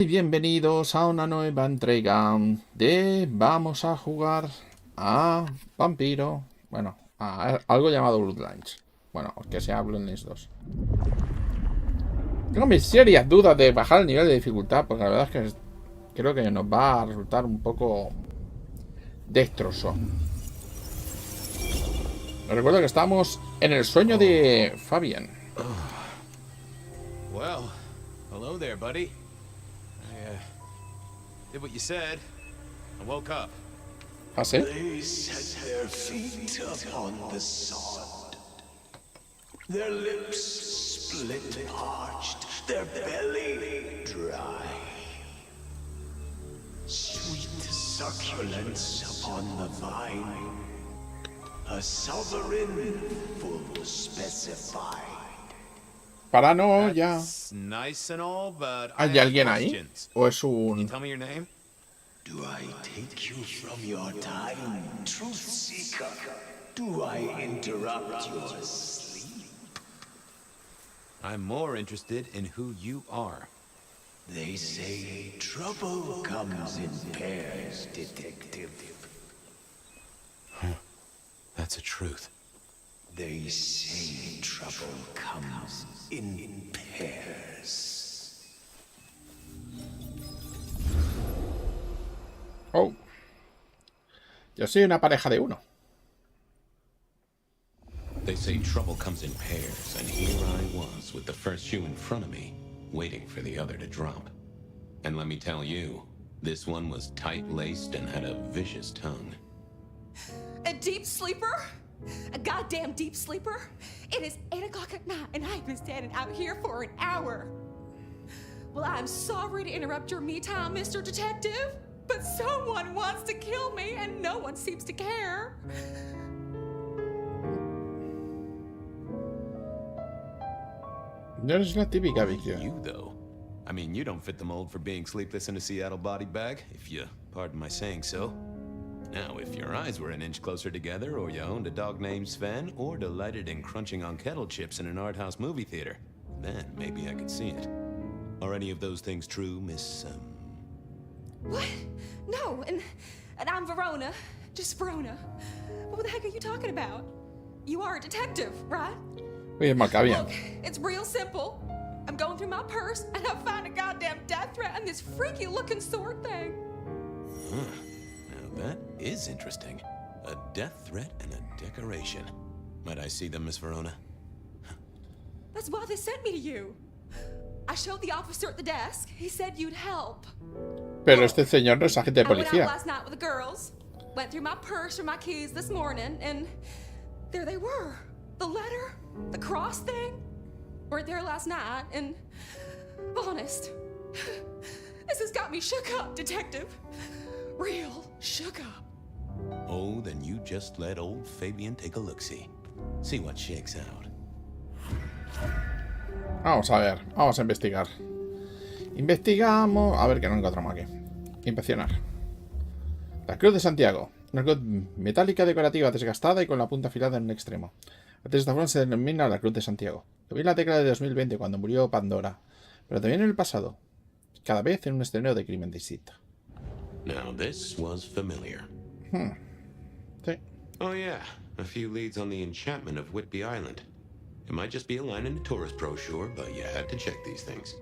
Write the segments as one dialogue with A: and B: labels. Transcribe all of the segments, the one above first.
A: Y bienvenidos a una nueva entrega de Vamos a jugar a Vampiro. Bueno, a algo llamado Bloodlines. Bueno, que sea Bloodlines 2. Tengo mis serias dudas de bajar el nivel de dificultad, porque la verdad es que creo que nos va a resultar un poco destrozo. Recuerdo que estábamos en el sueño de Fabian.
B: Well, hello there, buddy. I did what you said. I woke up.
A: ¿Ah, sí?
C: They set their feet upon the sod. Their lips split parched, their belly dry. Sweet succulence upon the vine. A sovereign full specified.
A: Paranoia.
B: That's nice and all, but
A: ¿Hay alguien ahí? ¿O es un...?
B: Tell me your name?
C: Do I take you from your time, truth seeker? Do I interrupt your sleep?
B: I'm more interested in who you are.
C: They say trouble comes in pairs, detective.
B: That's a truth.
C: They say trouble comes in pairs.
A: Oh. Yo soy una pareja de uno.
D: They say trouble comes in pairs, and here I was with the first shoe in front of me, waiting for the other to drop. And let me tell you, this one was tight-laced and had a vicious tongue.
E: A deep sleeper? A goddamn deep sleeper? It is 8 o'clock at night and I've been standing out here for an hour. Well, I'm sorry to interrupt your me time, Mr. Detective, but someone wants to kill me and no one seems to care.
A: No eres la típica víctima.
B: You, though. I mean, you don't fit the mold for being sleepless in a Seattle body bag, if you pardon my saying so. Now, if your eyes were an inch closer together, or you owned a dog named Sven, or delighted in crunching on kettle chips in an art house movie theater, then maybe I could see it. Are any of those things true, Miss,
E: What? No, and I'm Verona. Just Verona. What the heck are you talking about? You are a detective, right?
A: Oye, Malkavian.
E: Look, it's real simple. I'm going through my purse and I find a goddamn death threat and this freaky looking sword thing.
B: Now that is interesting. A death threat and a decoration. Might I see them, Miss Verona?
E: That's why they sent me to you. I showed the officer at the desk. He said you'd help.
A: Pero este señor no es agente de
E: I went out
A: policía.
E: last night with the girls. Went through my purse for my keys this morning, and there they were. The letter, the cross thing. Weren't there last night, and honest, this has got me shook up, detective. Real shook up.
B: Oh, then you just let old Fabian take a look-see. See what shakes out.
A: Vamos a ver, vamos a investigar. Investigamos. A ver qué no encontramos aquí. Inspeccionar. La Cruz de Santiago. Una cruz metálica decorativa desgastada y con la punta afilada en un extremo. De esta forma se denomina la Cruz de Santiago. Lo vi en la década de 2020 cuando murió Pandora. Pero también en el pasado. Cada vez en un escenario de crimen distinto.
D: Now, this was familiar.
A: Sí.
D: Oh yeah, a few leads on the enchantment of Whitby Island. It might just be a line in the tourist brochure, but you had to check these things.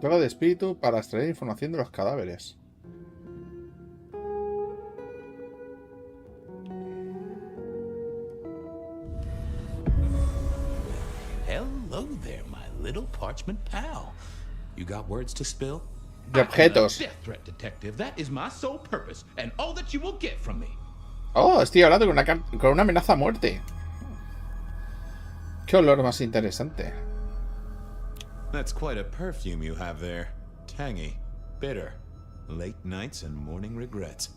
A: Droga de espíritu para extraer información de los cadáveres.
C: Hello there, my little parchment pal. You got words to spill?
A: De objetos.
F: Death threat detective. That is my sole purpose, and all that you will get from me.
A: Oh, estoy hablando con una amenaza a muerte. Qué olor más interesante.
B: That's quite a perfume you have there. Tangy, bitter, late nights and morning regrets.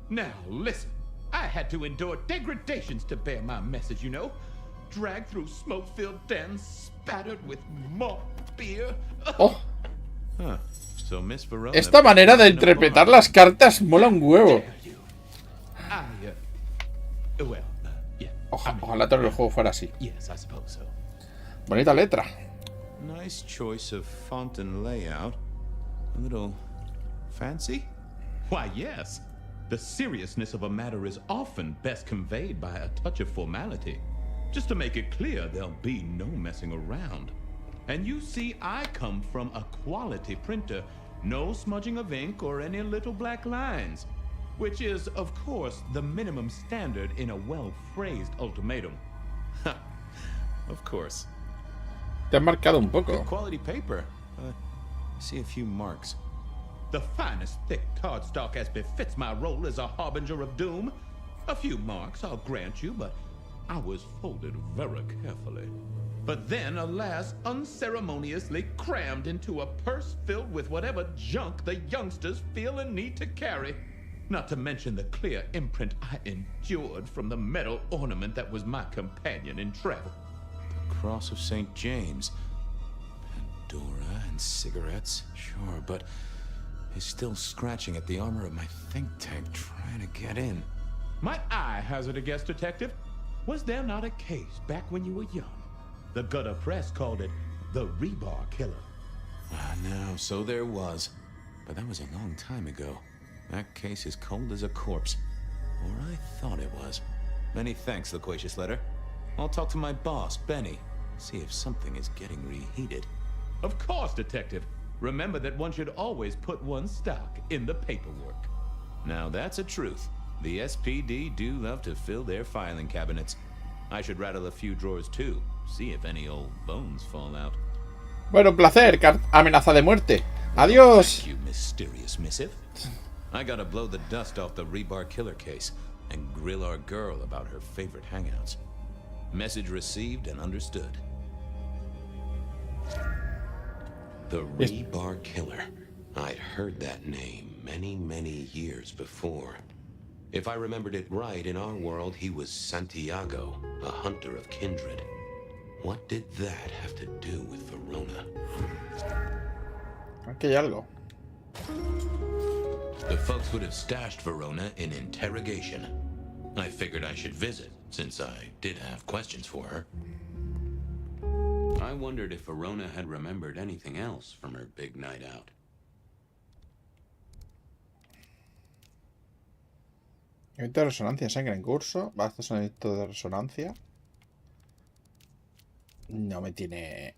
F: Now, listen. I had to endure degradations to bear my message, you know. Dragged through smoke-filled dens, spattered with malt beer.
A: Oh,
B: Huh. So Miss Verona...
A: esta manera de interpretar las cartas mola un huevo.
F: Well, yeah.
A: Ojalá todo el juego fuera así.
F: Yes, I suppose so.
A: Bonita letra.
B: Nice choice of font and layout. A little fancy?
F: Why, yes. The seriousness of a matter is often best conveyed by a touch of formality. Just to make it clear, there'll be no messing around. And you see, I come from a quality printer. No smudging of ink or any little black lines. Which is, of course, the minimum standard in a well-phrased ultimatum.
B: Ha! Of course.
A: Te has marcado un poco.
B: Good quality paper. I see a few marks.
F: The finest thick cardstock as befits my role as a harbinger of doom. A few marks, I'll grant you, but I was folded very carefully. But then, alas, unceremoniously crammed into a purse filled with whatever junk the youngsters feel a need to carry. Not to mention the clear imprint I endured from the metal ornament that was my companion in travel.
B: Cross of St. James. Pandora and cigarettes, sure, but he's still scratching at the armor of my think tank trying to get in.
F: Might I hazard a guess, Detective? Was there not a case back when you were young? The gutter press called it the Rebar Killer.
B: No, so there was. But that was a long time ago. That case is cold as a corpse. Or I thought it was. Many thanks, Loquacious Letter. I'll talk to my boss, Benny. See if something is getting reheated.
F: Of course, Detective. Remember that one should always put one's stock in the paperwork.
B: Now that's a truth. The SPD do love to fill their filing cabinets. I should rattle a few drawers too. See if any old bones fall out.
A: Bueno, un placer. Amenaza de muerte. Adiós.
B: Thank you, mysterious missive. I gotta blow the dust off the Rebar Killer case and grill our girl about her favorite hangouts. Message received and understood. The Rebar Killer. I'd heard that name many, many years before. If I remembered it right, in our world, he was Santiago, a hunter of kindred. What did that have to do with Verona?
A: Aquí hay algo.
B: The folks would have stashed Verona in interrogation. I figured I should visit, since I did have questions for her. I wondered if Verona had remembered anything else from her big night out.
A: Evento de resonancia, sangre en curso. Va, estos son eventos de resonancia. No me tiene...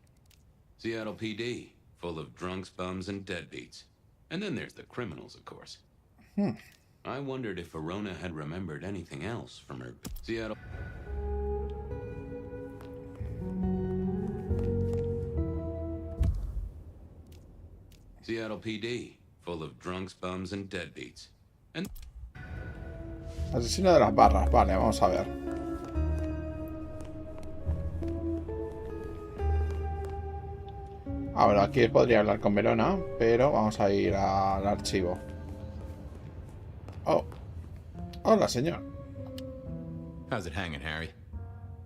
B: Seattle PD, full of drunks, bums, and deadbeats. And then there's the criminals, of course. I wondered if Verona had remembered anything else from her... Seattle... Seattle PD, full of drunks, bums, and deadbeats. And...
A: Asesino de las barras. Vale, vamos a ver. Bueno, aquí podría hablar con Verona, pero vamos a ir al archivo. Oh. Hola, señor.
B: How's it hanging, Harry?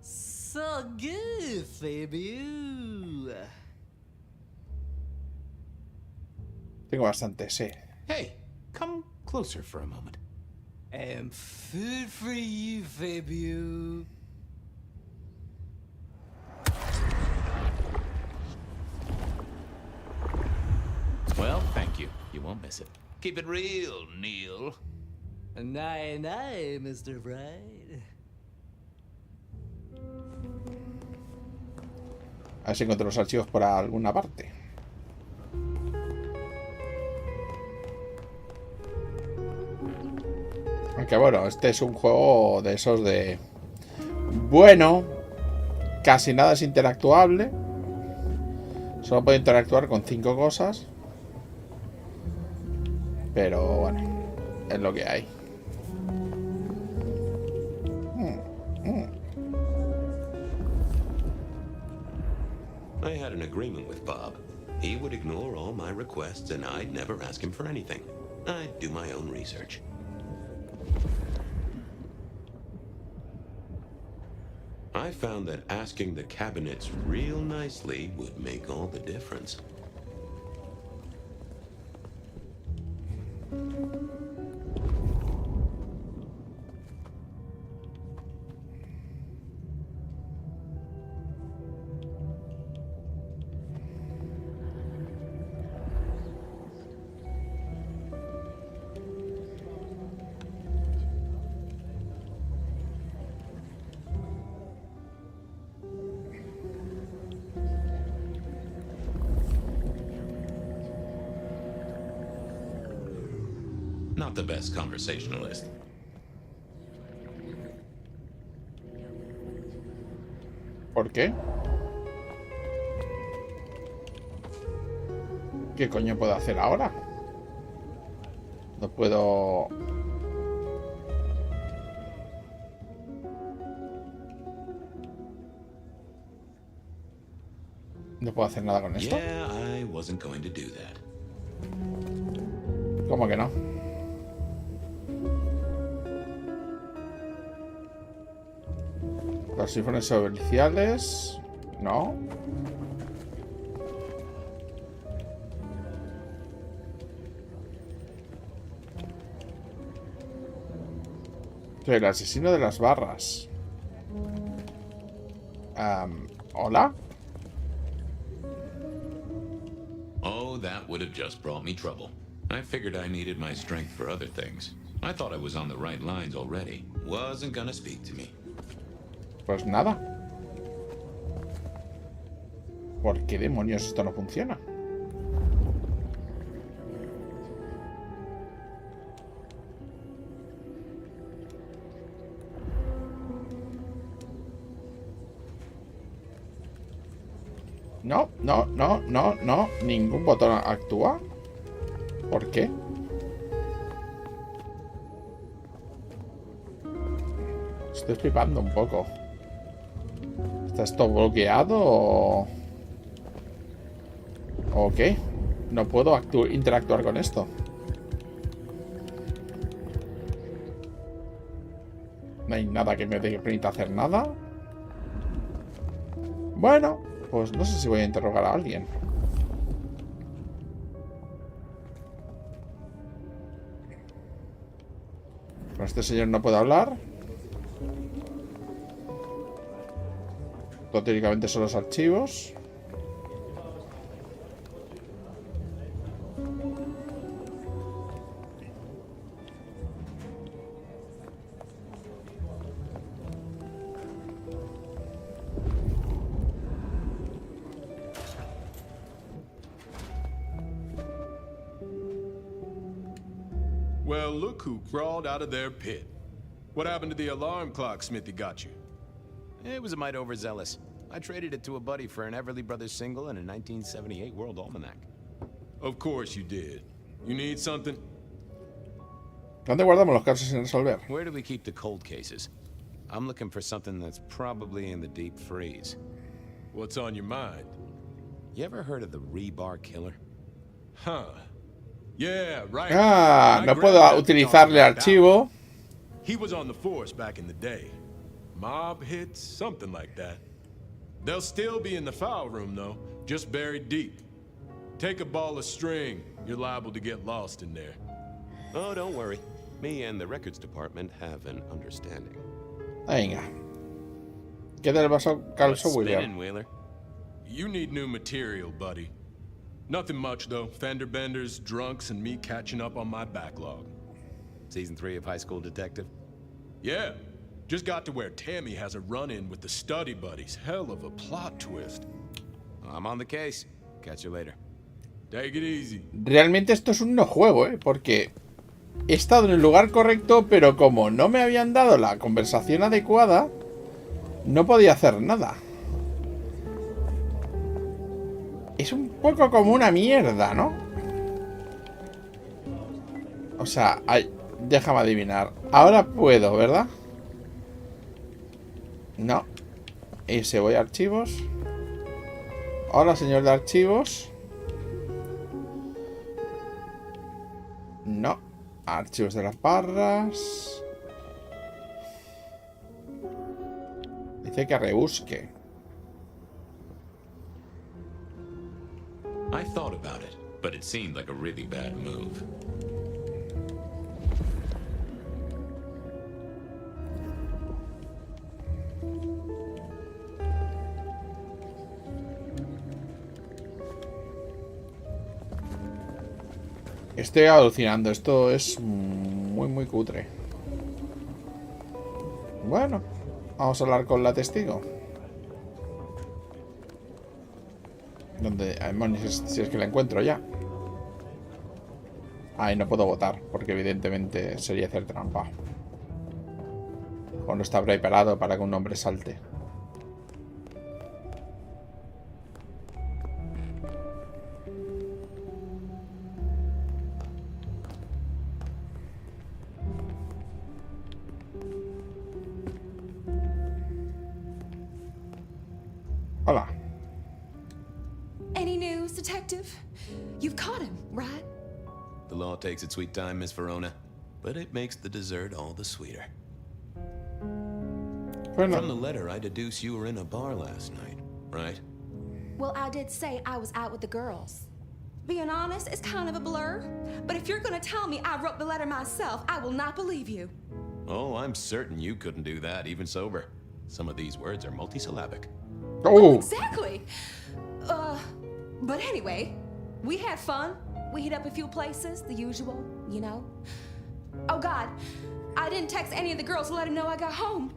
G: So good, Fabio.
A: Tengo bastante, sí.
B: Hey, come closer for a moment.
G: And food for you, Fabio.
B: Well, thank you. You won't miss it. Keep it real, Neil.
G: Nay, Mr. Bright.
A: A ver si encuentro los archivos por alguna parte. Aunque bueno, este es un juego de esos de... Bueno, casi nada es interactuable. Solo puedo interactuar con 5 cosas. Pero bueno, es lo que hay.
B: I had an agreement with Bob. He would ignore all my requests and I'd never ask him for anything. I'd do my own research. I found that asking the cabinets real nicely would make all the difference.
D: Not the best conversationalist.
A: ¿Por qué? ¿Qué coño puedo hacer ahora? No puedo... No puedo hacer nada con esto.
D: Yeah, I wasn't going to do that.
A: ¿Cómo que no? Los sifones sobreficiales. No. Soy el asesino de las barras. ¿Hola?
D: Oh, that would have just brought me trouble. I figured I needed my strength for other things. I thought I was on the right lines already. Wasn't gonna speak to me.
A: Pues nada. ¿Por qué demonios esto no funciona? No, no, no, no, no. Ningún botón actúa. ¿Por qué? Estoy flipando un poco. ¿Está esto bloqueado o qué? No puedo interactuar con esto. No hay nada que me permita hacer nada. Bueno, pues no sé si voy a interrogar a alguien. Con este señor no puedo hablar. Teóricamente son los archivos.
H: Well, look who crawled out of their pit. What happened to the alarm clock Smithy got you?
B: It was a mite overzealous. I traded it to a buddy for an Everly Brothers single and a 1978 World Almanac.
H: Of course you did. You need something?
A: ¿Dónde guardamos los casos sin resolver?
B: Where do we keep the cold cases? I'm looking for something that's probably in the deep freeze.
H: What's on your mind?
B: You ever heard of the rebar killer?
H: Huh. Yeah, right.
A: Ah,
H: My
A: no puedo
H: granddad
A: utilizarle
H: taught me
A: archivo.
H: about it. He was on the force back in the day. Mob hits, something like that. They'll still be in the file room, though, just buried deep. Take a ball of string, you're liable to get lost in there.
B: Oh, don't worry. Me and the records department have an understanding.
A: Venga. ¿Qué del vaso calzo,
B: What's
A: William?
B: spinning, Wheeler?
H: You need new material, buddy. Nothing much, though. Fender benders, drunks, and me catching up on my backlog.
B: Season 3 of High School Detective?
H: Yeah. Just got to where Tammy has a run-in with the study buddies. Hell of a plot twist.
B: I'm on the case. Catch you later.
H: Take it easy.
A: Realmente esto es un no juego, porque he estado en el lugar correcto, pero como no me habían dado la conversación adecuada, no podía hacer nada. Es un poco como una mierda, ¿no? O sea, déjame adivinar. Ahora puedo, ¿verdad? No. Ese, voy a archivos. Hola, señor de archivos. No. Archivos de las barras. Dice que rebusque.
D: I thought about it, but it seemed like a really bad move.
A: Estoy alucinando. Esto es muy cutre. Bueno, vamos a hablar con la testigo. ¿Dónde? Si es que la encuentro ya. Ahí no puedo votar, porque evidentemente sería hacer trampa. O no está preparado para que un hombre salte. Hola.
E: Any news, detective? You've caught him, right?
B: The law takes its sweet time, Miss Verona, but it makes the dessert all the sweeter.
A: Bueno.
B: From the letter, I deduce you were in a bar last night, right?
E: Well, I did say I was out with the girls. Being honest, it's kind of a blur. But if you're gonna tell me I wrote the letter myself, I will not believe you.
B: Oh, I'm certain you couldn't do that, even sober. Some of these words are multisyllabic.
A: Oh,
E: Exactly. But anyway, we had fun. We hit up a few places, the usual, you know. Oh God, I didn't text any of the girls to let them know I got home.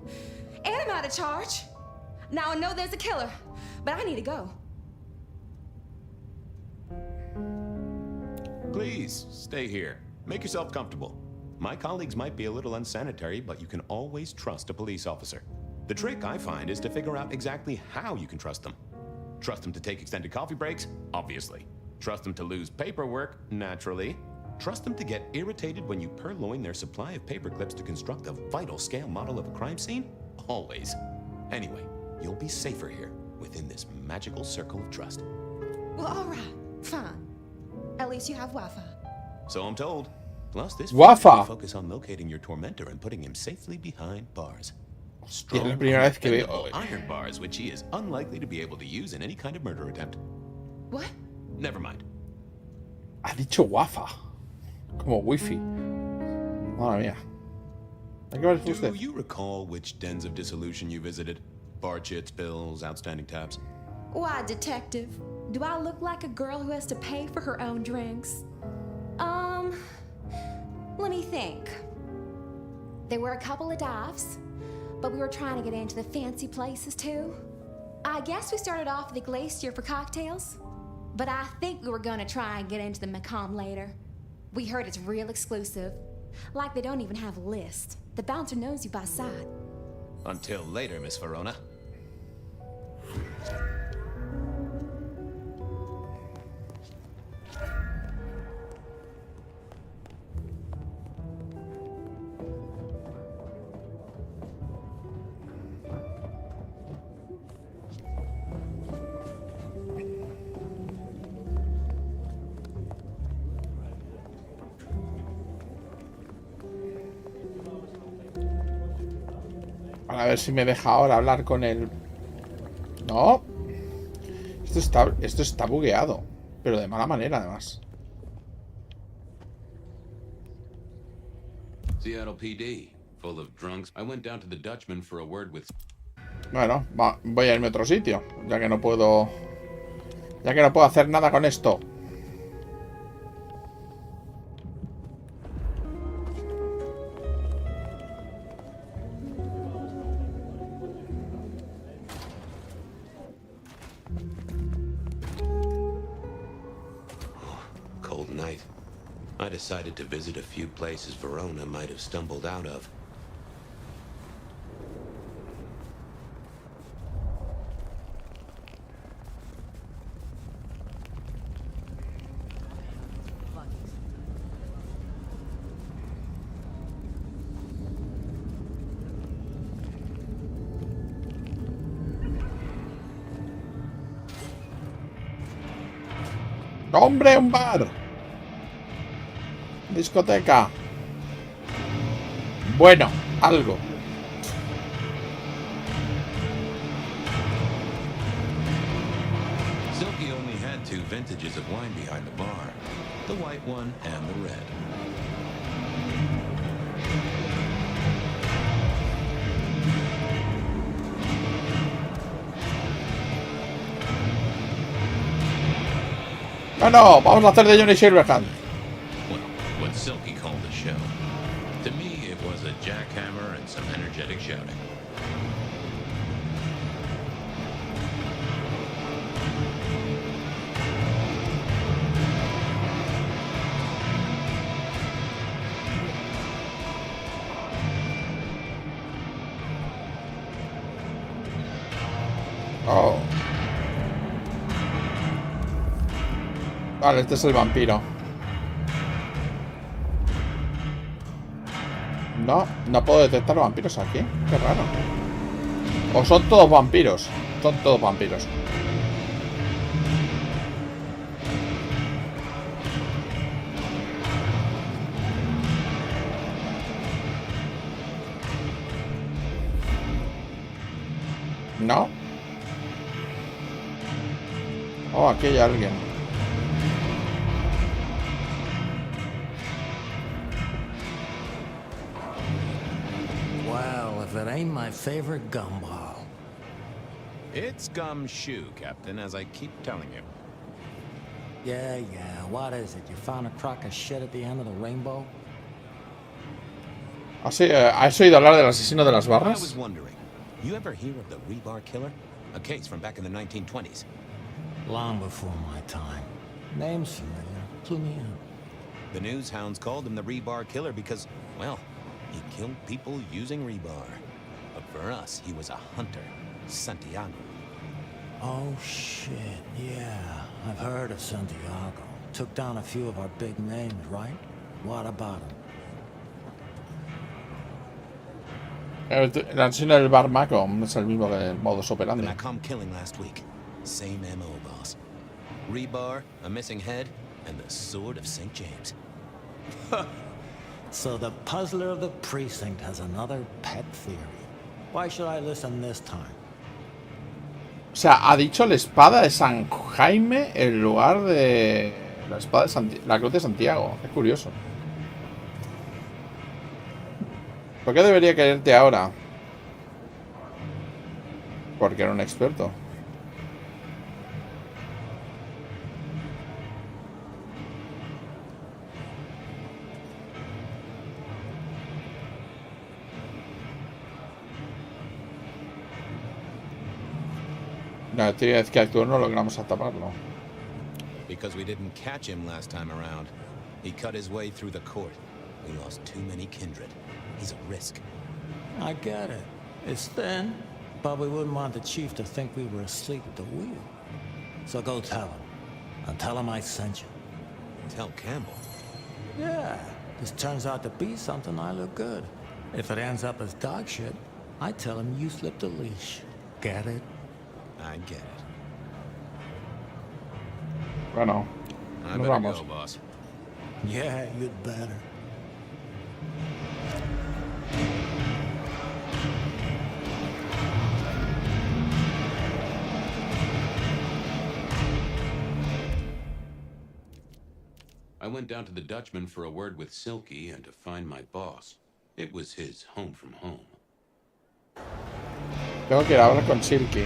E: And I'm out of charge. Now I know there's a killer, but I need to go.
B: Please, stay here. Make yourself comfortable. My colleagues might be a little unsanitary, but you can always trust a police officer. The trick, I find, is to figure out exactly how you can trust them. Trust them to take extended coffee breaks? Obviously. Trust them to lose paperwork? Naturally. Trust them to get irritated when you purloin their supply of paper clips to construct a vital scale model of a crime scene? Always. Anyway, you'll be safer here, within this magical circle of trust.
E: Well, all right, fine. At least you have Wi-Fi.
B: So I'm told. Plus, this
A: Wi-Fi.
B: will focus on locating your tormentor and putting him safely behind bars.
A: hostia, es la primera vez que veo.
B: Strong, iron bars, which he is unlikely to be able to use in any kind of murder attempt.
E: What?
B: Never mind.
A: Ha dicho guafa. Como wifi. Madre mía. ¿A qué va
B: Do
A: usted?
B: you recall which dens of dissolution you visited? Bar chits, bills, outstanding tabs?
E: Why, detective? Do I look like a girl who has to pay for her own drinks? Let me think. There were a couple of dives, but we were trying to get into the fancy places too. I guess we started off at the Glacier for cocktails, but I think we were gonna try and get into the Macomb later. We heard it's real exclusive. Like they don't even have a list. The bouncer knows you by sight.
B: Until later, Miss Verona.
A: A ver si me deja ahora hablar con él. No. Esto está bugueado. Pero de mala manera, además.
D: Seattle PD, full of drunks. I went down to the Dutchman for a word with...
A: Bueno, voy a irme a otro sitio. Ya que no puedo... Ya que no puedo hacer nada con esto.
B: Cold night. I decided to visit a few places Verona might have stumbled out of.
A: ¡Hombre, un bar! Discoteca. Bueno, algo.
B: Silky only had two vintages of wine behind the bar. The white one and the red.
A: Bueno, vamos a hacer de Johnny Silverhand.
B: Well, what Silky called the show. To me, it was a jackhammer and some energetic shouting.
A: Vale, este es el vampiro. No, no puedo detectar vampiros aquí. Qué raro. O son todos vampiros. Son todos vampiros. No. Oh, aquí hay alguien.
G: Well, if it ain't my favorite gumball.
B: It's gumshoe, Captain, as I keep telling you.
G: Yeah, what is it? You found a crock of shit at the end of the rainbow?
A: Así, ¿has oído hablar del asesino de las
B: I was
A: barras?
B: wondering, you ever hear of the rebar killer? A case from back in the 1920s.
G: Long before my time. Name's familiar. Clue me in.
B: The news hounds called him the rebar killer because, well, he killed people using rebar. But for us, he was a hunter. Santiago.
G: Oh, shit, yeah. I've heard of Santiago. Took down a few of our big names, right? What about him?
A: El asesino del bar Maco es el mismo que el modus
B: The
A: operandi.
B: Macomb killing last week. Same MO, boss. Rebar, a missing head, and the sword of St. James.
G: So the puzzler of the precinct has another pet theory. Why should I listen this time?
A: O sea, ha dicho la espada de San Jaime en lugar de la espada de la cruz de Santiago. Es curioso. ¿Por qué debería quererte ahora? Porque era un experto. La teoría es que actuó no logramos atraparlo.
B: Because we didn't catch him last time around. He cut his way through the court. We lost too many kindred. He's a risk.
G: I get it. It's thin, but we wouldn't want the chief to think we were asleep at the wheel. So go tell him. And tell him I sent you.
B: Tell Campbell.
G: Yeah, this turns out to be something, I look good. If it ends up as dog shit, I tell him you slipped a leash. Get it?
B: I get it.
A: Bueno,
B: I
A: nos
B: better
A: vamos.
B: go, boss.
G: Yeah, you'd better.
D: I went down to the Dutchman for a word with Silky and to find my boss. It was his home from home.
A: Tengo que ir a hablar con Silky.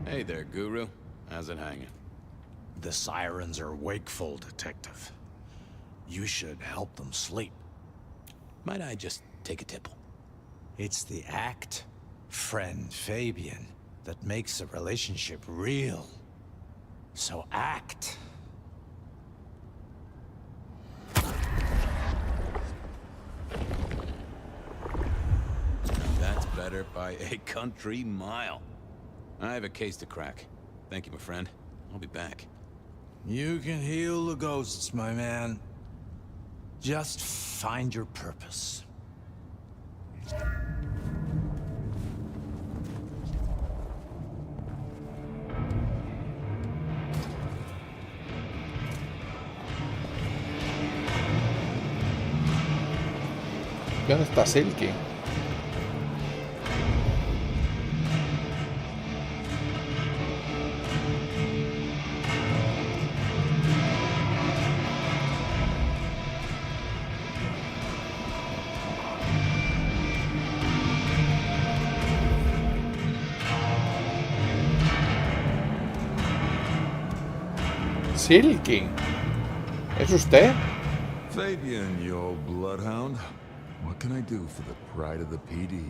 B: Hey there, Guru. How's it hanging?
I: The sirens are wakeful, Detective. You should help them sleep.
B: Might I just take a tipple?
I: It's the act, friend Fabian, that makes a relationship real. So act.
B: That's better by a country mile. I have a case to crack. Thank you, my friend. I'll be back.
I: You can heal the ghosts, my man. Just find your purpose.
A: ¿Dónde está Silky? Silky. ¿Es usted?
J: Fabian, you old bloodhound. What can I do for the pride of the PD?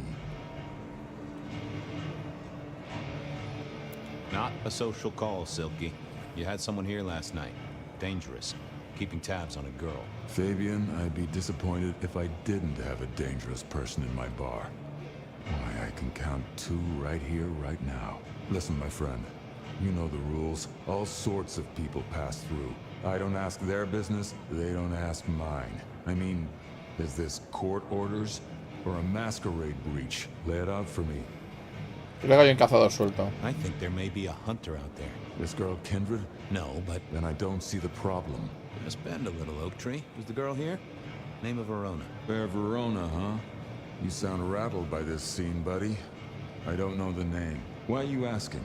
K: Not a social call, Silky. You had someone here last night. Dangerous. Keeping tabs on a girl.
J: Fabian, I'd be disappointed if I didn't have a dangerous person in my bar. Why, I can count 2 right here, right now. Listen, my friend. You know the rules. All sorts of people pass through. I don't ask their business, they don't ask mine. I mean, is this court orders or a masquerade breach? Lay it out for me.
A: Luego hay un cazador suelto.
K: I think there may be a hunter out there.
J: This girl Kindred?
K: No, but...
J: Then I don't see the problem.
K: Just bend a little, Oak Tree. Is the girl here? Name of Verona.
J: Fair Verona, huh? You sound rattled by this scene, buddy. I don't know the name. Why are you asking?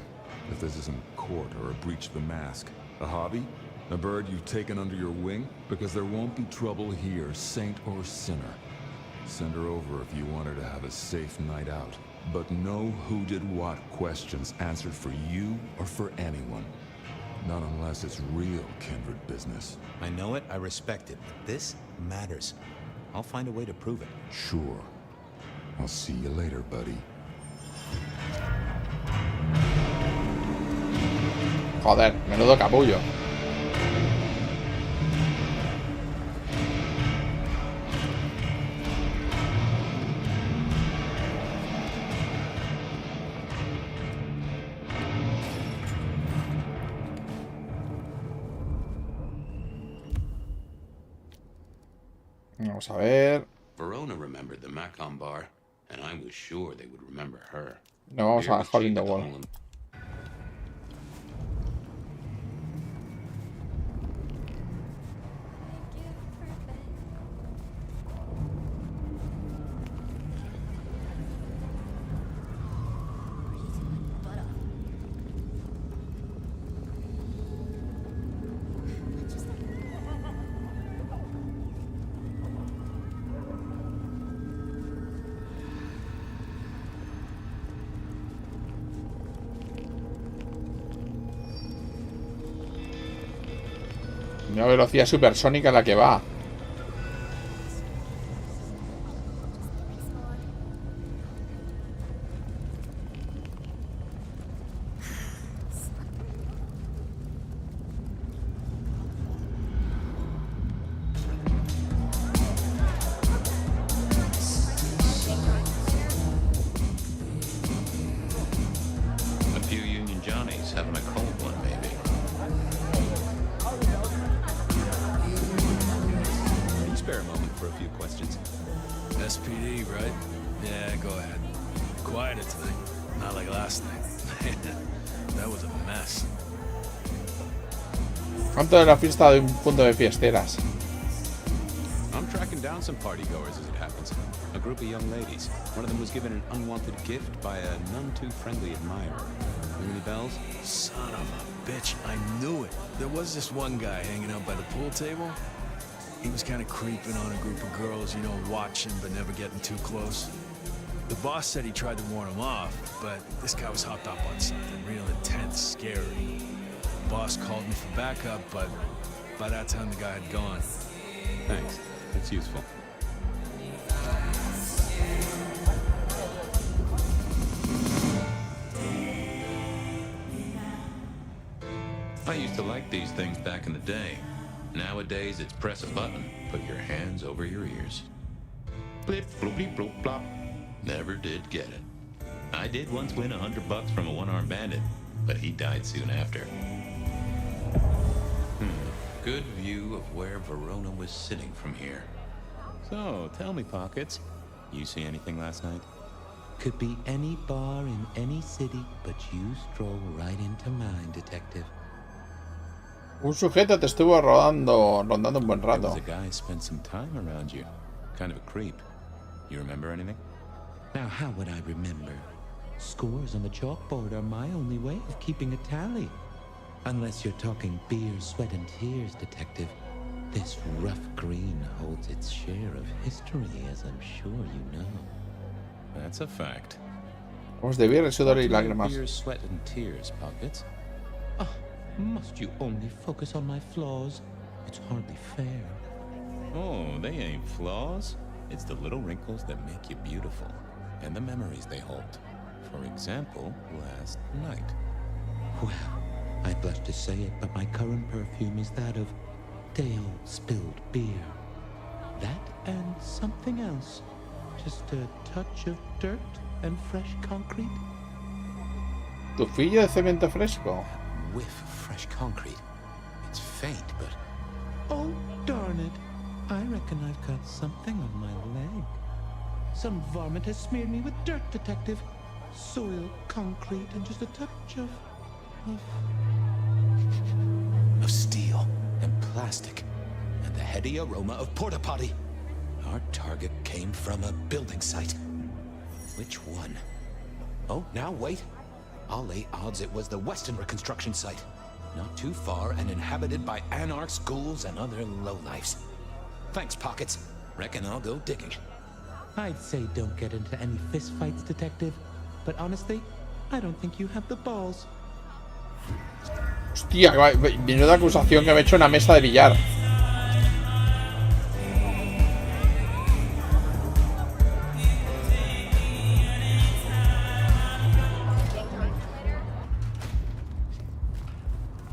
J: If this isn't court or a breach of the mask. A hobby? A bird you've taken under your wing? Because there won't be trouble here, saint or sinner. Send her over if you want her to have a safe night out. But no who did what questions answered for you or for anyone. Not unless it's real kindred business.
K: I know it, I respect it, but this matters. I'll find a way to prove it.
J: Sure. I'll see you later, buddy.
A: Joder, menudo capullo. Vamos a ver.
D: Verona remembered the Macon bar, and I was sure they would remember her.
A: No, vamos a Hole in the Wall. Una velocidad supersónica la que va.
D: A few Union Johnnies having a cold one, maybe.
K: Spare a moment for a few questions.
I: SPD, right? Yeah, go ahead. Quieter tonight. Not like last night. That was a mess.
A: ¿Cuánto de la fiesta de un punto de fiesteras?
K: I'm tracking down some partygoers as it happens. A group of young ladies. One of them was given an unwanted gift by a none too friendly admirer. Ring any bells?
I: Son of a bitch, I knew it. There was this one guy hanging out by the pool table. He was kind of creeping on a group of girls, you know, watching but never getting too close. The boss said he tried to warn him off, but this guy was hopped up on something real intense, scary. The boss called me for backup, but by that time the guy had gone.
K: Thanks. It's useful.
D: I used to like these things back in the day. Nowadays, it's press a button, put your hands over your ears. Blip, bloopy, bloop, plop. Never did get it. I did once win $100 from a one-armed bandit, but he died soon after. Good view of where Verona was sitting from here.
K: So, tell me, Pockets. You see anything last night?
D: Could be any bar in any city, but you stroll right into mine, detective.
A: Un sujeto te estuvo rondando un buen
K: There was
A: rato.
K: a guy spent some time around you. Kind of a creep. You remember anything?
D: Now, how would I remember? Scores on the chalkboard are my only way of keeping a tally. Unless you're talking beer, sweat, and tears, detective. This rough green holds its share of history, as I'm sure you know.
K: That's a fact.
A: Vamos de birra, sudor y lágrimas.
K: Beer, sweat, and tears, Pockets.
D: Oh,
F: Must you only focus on my flaws? It's hardly fair.
K: Oh, they ain't flaws. It's the little wrinkles that make you beautiful, and the memories they hold. For example, last night.
F: Well, I blush to say it, but my current perfume is that of day-old spilled beer. That and something else. Just a touch of dirt and fresh concrete.
A: Tufillo de cemento fresco.
K: Whiff of fresh concrete. It's faint, but...
F: Oh, darn it. I reckon I've got something on my leg. Some varmint has smeared me with dirt, detective. Soil, concrete, and just a touch of
K: steel and plastic and the heady aroma of porta potty. Our target came from a building site. Which one? Oh, now wait. I'll lay odds it was the Westenra construction site. Not too far and inhabited by anarchs, ghouls, and other lowlifes. Thanks, Pockets. Reckon I'll go digging.
F: I'd say don't get into any fistfights, detective. But honestly, I don't think you have the balls.
A: Hostia, viene de acusación que me he hecho una mesa de billar.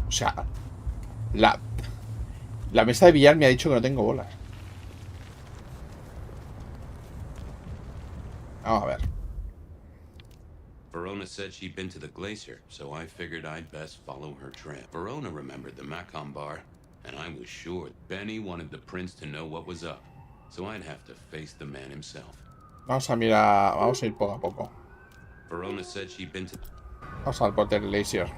A: O sea, la mesa de billar me ha dicho que no tengo bolas. Vamos a ver.
D: Verona said she'd been to the glacier, so I figured I'd best follow her trail. Verona remembered the Macon bar, and I was sure Benny wanted the prince to know what was up, so I'd have to face the man himself.
A: Vamos a mirar, vamos a ir poco a poco.
D: Verona said she'd been to...
A: Vamos al porter glacier.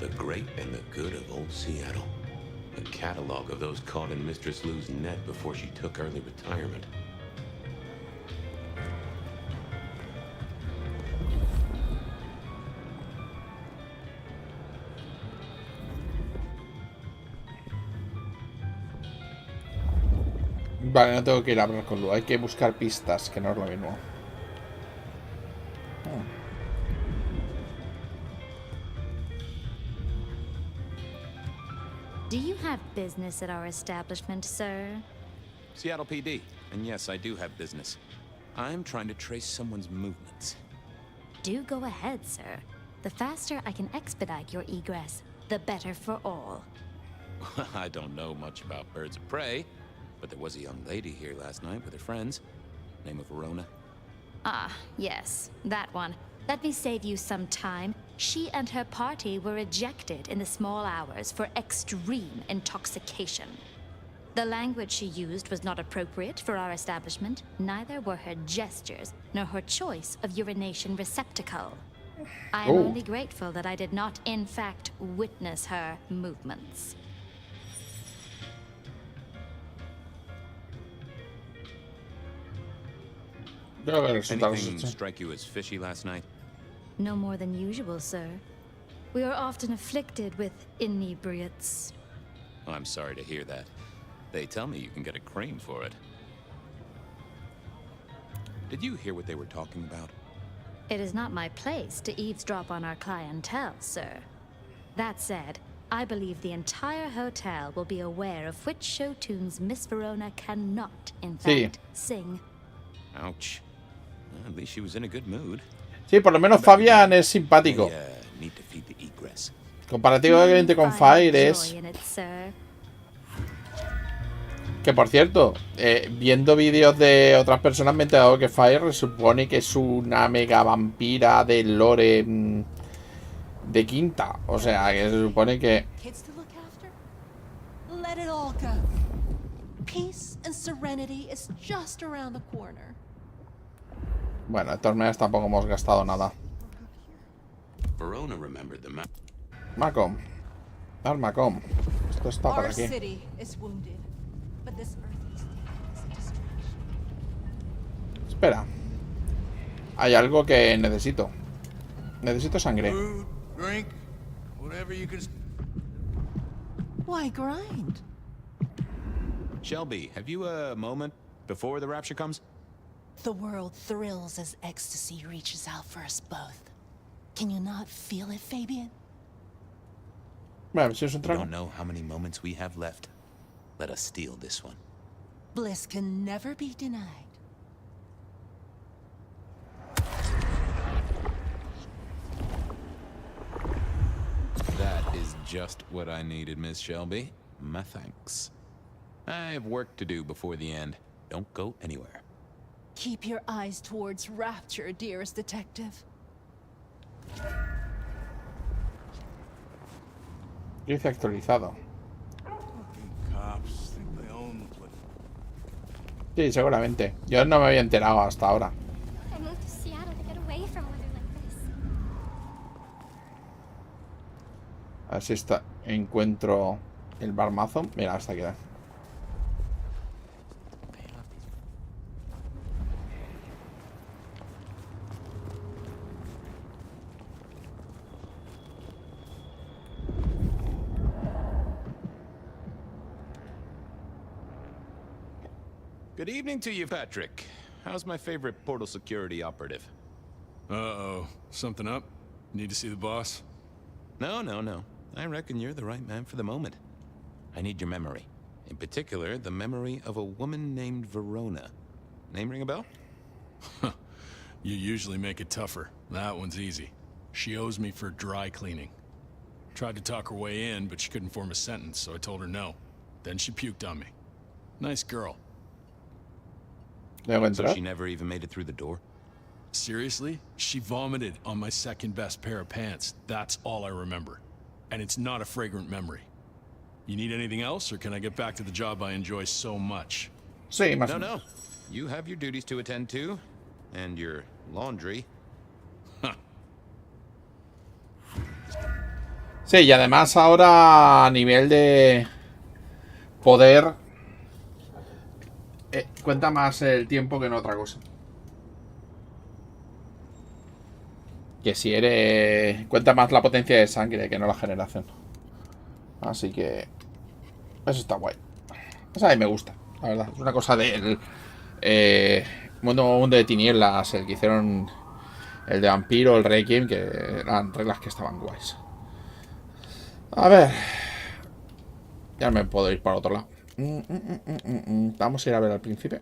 D: The Great and the Good of Old Seattle. A catalog of those caught in Mistress Lou's net before she took early retirement.
A: Vale, no tengo que ir a hablar con Lu. Hay que buscar pistas, que no es lo mismo.
L: Do you have business at our establishment, sir?
K: Seattle PD. And yes, I do have business. I'm trying to trace someone's movements.
L: Do go ahead, sir. The faster I can expedite your egress, the better for all.
K: I don't know much about birds of prey, but there was a young lady here last night with her friends. Name of Verona.
L: Ah, yes, that one. Let me save you some time. She and her party were ejected in the small hours for extreme intoxication. The language she used was not appropriate for our establishment. Neither were her gestures, nor her choice of urination receptacle. I am only grateful that I did not, in fact, witness her movements.
K: Anything strike you as fishy last night?
L: No more than usual, sir. We are often afflicted with inebriates.
K: Oh, I'm sorry to hear that. They tell me you can get a cream for it. Did you hear what they were talking about?
L: It is not my place to eavesdrop on our clientele, sir. That said, I believe the entire hotel will be aware of which show tunes Miss Verona cannot, in fact, sing.
K: Ouch. Well, at least she was in a good mood.
A: Sí, por lo menos Fabian es simpático.
K: Need to feed the egress.
A: Comparativamente con Fire es... Que por cierto, viendo vídeos de otras personas me he enterado que Fire se supone que es una mega vampira del lore de quinta. O sea, que se supone que...
M: Kids to look after? Let it all go. Peace and serenity is just around the corner.
A: Bueno, de todas maneras tampoco hemos gastado nada.
D: Verona remembered the map.
A: Macom. Macom. Esto está por
M: Our
A: aquí.
M: city is wounded, but this earth is a distraction.
A: Espera. Hay algo que necesito. Necesito sangre.
I: Food, drink, whatever you can.
M: Why grind?
B: Shelby, have you a moment before the rapture comes?
M: The world thrills as ecstasy reaches out for us both. Can you not feel it, Fabian?
A: Bueno, si es un
K: We
A: trago.
K: don't know how many moments we have left. Let us steal this one.
M: Bliss can never be denied.
B: That is just what I needed, Miss Shelby. My thanks. I have work to do before the end.
K: Don't go anywhere.
M: Keep your eyes towards rapture, dearest detective.
A: Dice actualizado.
I: Cops think they own the place.
A: Sí, seguramente. Yo no me había enterado hasta ahora.
N: I moved to Seattle to get away from weather like this.
A: A ver si encuentro el barmazo. Mira, hasta aquí.
B: Good evening to you, Patrick. How's my favorite portal security operative?
I: Uh-oh. Something up? Need to see the boss?
B: No. I reckon you're the right man for the moment. I need your memory. In particular, the memory of a woman named Verona. Name ring a bell?
I: You usually make it tougher. That one's easy. She owes me for dry cleaning. Tried to talk her way in, but she couldn't form a sentence, so I told her no. Then she puked on me. Nice girl.
B: So she never even made it through the door?
I: Seriously? She vomited on my second best pair of pants. That's all I remember. And it's not a fragrant memory. You need anything else, or can I get back to the job I enjoy so much?
A: Sí, más
B: No. You have your duties to attend to, and your laundry.
A: Sí, y además ahora a nivel de poder cuenta más el tiempo que en otra cosa. Que si eres... cuenta más la potencia de sangre que no la generación. Así que... eso está guay. Eso a mí me gusta, la verdad. Es una cosa del... mundo de tinieblas, el que hicieron... el de vampiro, el Requiem, que eran reglas que estaban guays. A ver. Ya me puedo ir para otro lado. Vamos a ir a ver al príncipe.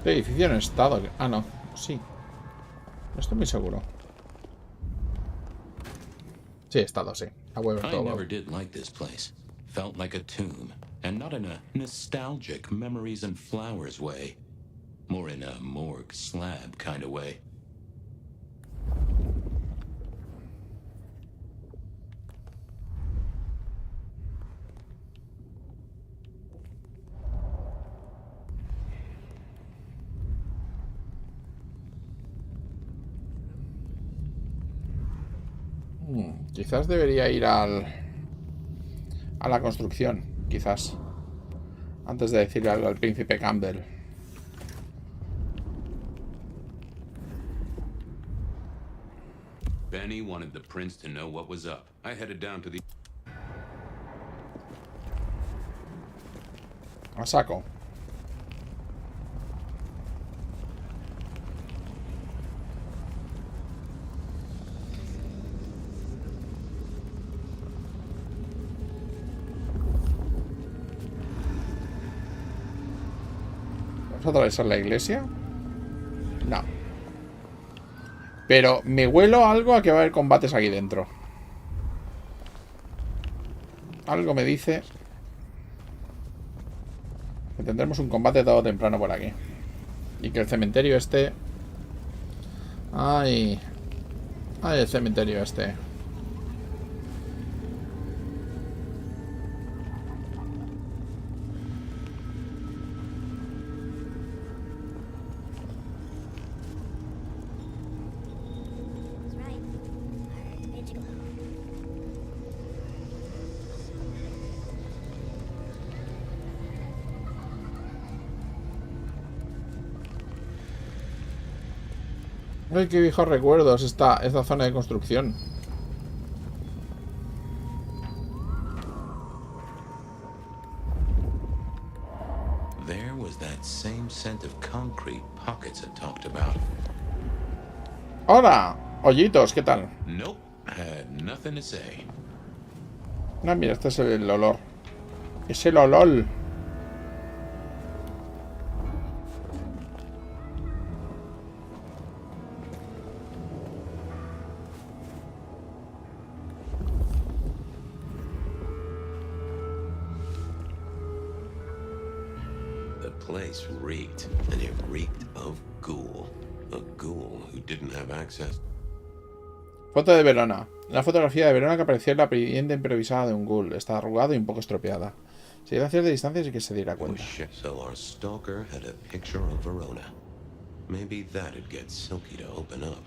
A: ¿Qué edificio en estado? Ah, no. Sí. No estoy muy seguro. Sí, estado, sí.
D: I never did like this place. Felt like a tomb. And not in a nostalgic memories and flowers way. More in a morgue slab kind of way.
A: Quizás debería ir a la construcción, quizás. Antes de decirle algo al príncipe Campbell.
D: Benny wanted the prince to know what was up. I headed down to the...
A: A saco. ¿Vamos a atravesar la iglesia? No. Pero me huelo algo a que va a haber combates aquí dentro. Algo me dice que tendremos un combate todo temprano por aquí. Y que el cementerio este... Ay, el cementerio este. Ay, qué viejos recuerdos esta zona de construcción.
D: There was that same scent of concrete pockets I talked about.
A: ¡Hola! Hoyitos, ¿qué tal?
D: Nope, had nothing to say.
A: Ah, mira, este es el olor. Es el olor.
D: Place reeked, and it reeked of ghoul. A ghoul who didn't have access.
A: Foto de Verona. Una fotografía de Verona que apareció en la pendiente improvisada de un ghoul. Está arrugado y un poco estropeada. Si da cierta distancia sí que se diera cuenta.
D: So our stalker had a picture of Verona. Maybe that'd get Silky to open up.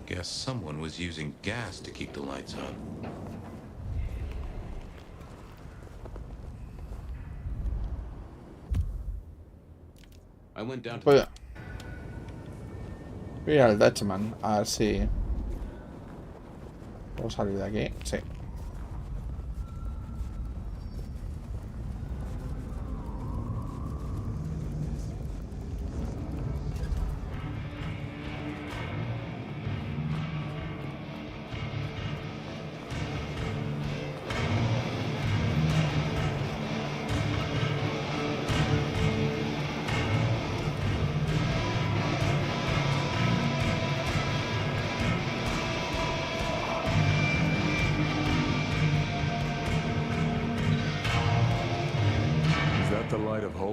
D: Guess someone was using gas to keep the lights on. I went down to...
A: Voy a ir al Dutchman. A ver si... ¿Puedo salir de aquí? Sí.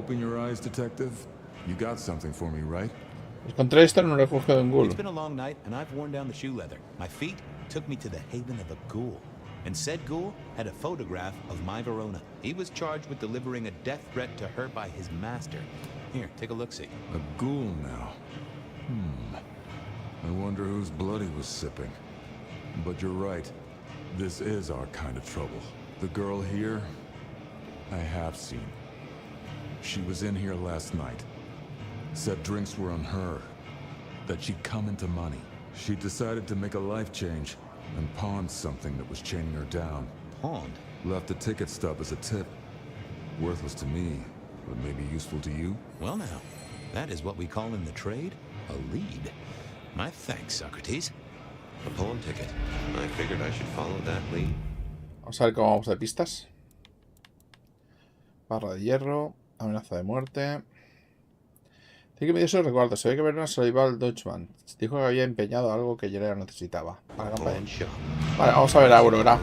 J: In your eyes, detective? You got something for me, right?
A: Encontré esto en un refugio de un ghoul.
K: It's been a long night, and I've worn down the shoe leather. My feet took me to the haven of a ghoul. And said ghoul had a photograph of my Verona. He was charged with delivering a death threat to her by his master. Here, take a look-see.
J: A ghoul now. I wonder whose blood he was sipping. But you're right. This is our kind of trouble. The girl here, I have seen. She was in here last night. Said drinks were on her. That she'd come into money. She decided to make a life change and pawned something that was chaining her down.
K: Pawned?
J: Left a ticket stub as a tip. Worthless to me, but maybe useful to you?
K: Well now, that is what we call in the trade a lead. My thanks, Socrates.
D: A pawn ticket. I figured I should follow that lead.
A: Vamos a ver cómo vamos de pistas. Barra de hierro. Amenaza de muerte. Tiene que medir sus recuerdos. Se ve que Verona se lo iba al Dutchman. Dijo que había empeñado algo que Yelena necesitaba. Vale, vamos a ver a Aurora.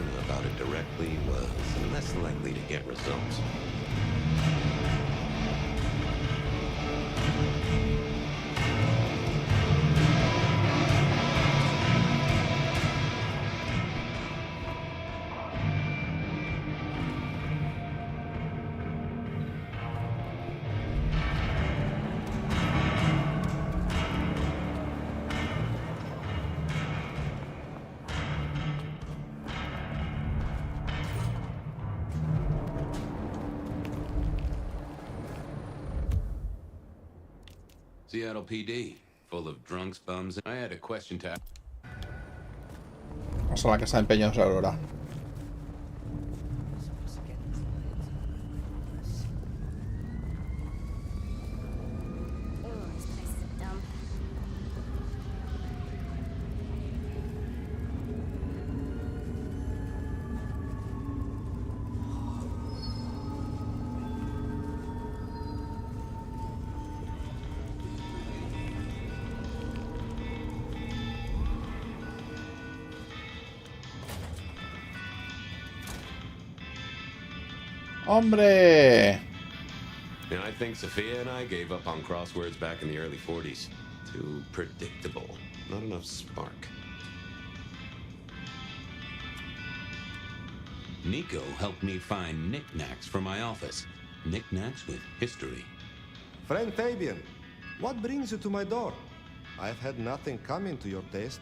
D: Seattle PD, full of drunks, bums. I had a question to ask.
A: Vamos a la casa de empeños de Aurora. ¡Hombre!
D: And I think Sophia and I gave up on crosswords back in the early 40s. Too predictable. Not enough spark. Nico helped me find knickknacks for my office. Knickknacks with history.
O: Friend Fabian, what brings you to my door? I've had nothing coming to your taste.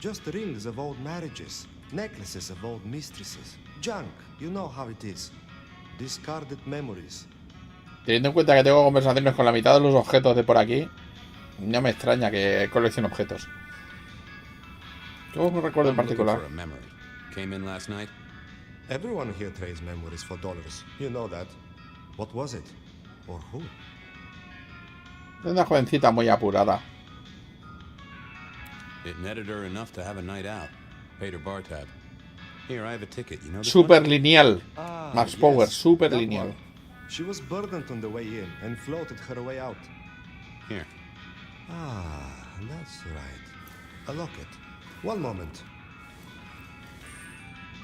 O: Just rings of old marriages, necklaces of old mistresses, junk, you know how it is. Discarded memories.
A: Teniendo en cuenta que tengo conversaciones con la mitad de los objetos de por aquí, no me extraña que coleccione objetos. ¿Cómo me recuerdo en particular?
O: Everyone here trades memories for dollars. You know that. What was it? Or who?
A: Una jovencita muy apurada.
D: It netted her enough to have a night out. Paid her bar tab. Here, I have a ticket. You know this
A: Super
D: one?
A: lineal.
O: Ah,
A: Max Power,
O: yes,
A: super
O: that
A: lineal.
O: one. She was burdened on the way in and floated her way out.
D: Here.
O: Ah, that's right. A locket. One moment.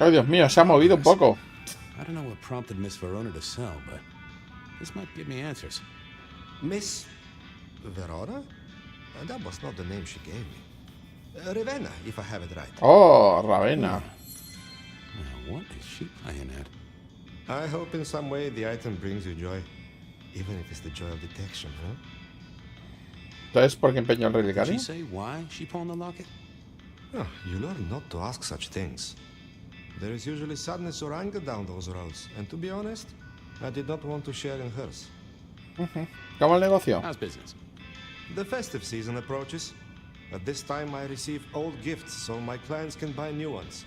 A: Ay, Dios mío, se ha movido un poco.
D: I don't know what prompted Miss Verona to sell, but this might give me answers.
O: Miss Verona? That was not the name she gave me. Ravenna, if I have it right.
A: Oh, Ravenna.
D: Now, what is she playing at?
O: I hope in some way the item brings you joy. Even if it's the joy of detection, huh?
A: ¿Sabes por qué empeñó el
D: Did
A: relicario?
D: she say why she pawned the locket?
O: Oh, you learn not to ask such things. There is usually sadness or anger down those roads, and to be honest, I did not want to share in hers.
A: ¿Cómo el negocio?
D: How's business?
O: The festive season approaches. At this time, I receive old gifts so my clients can buy new ones.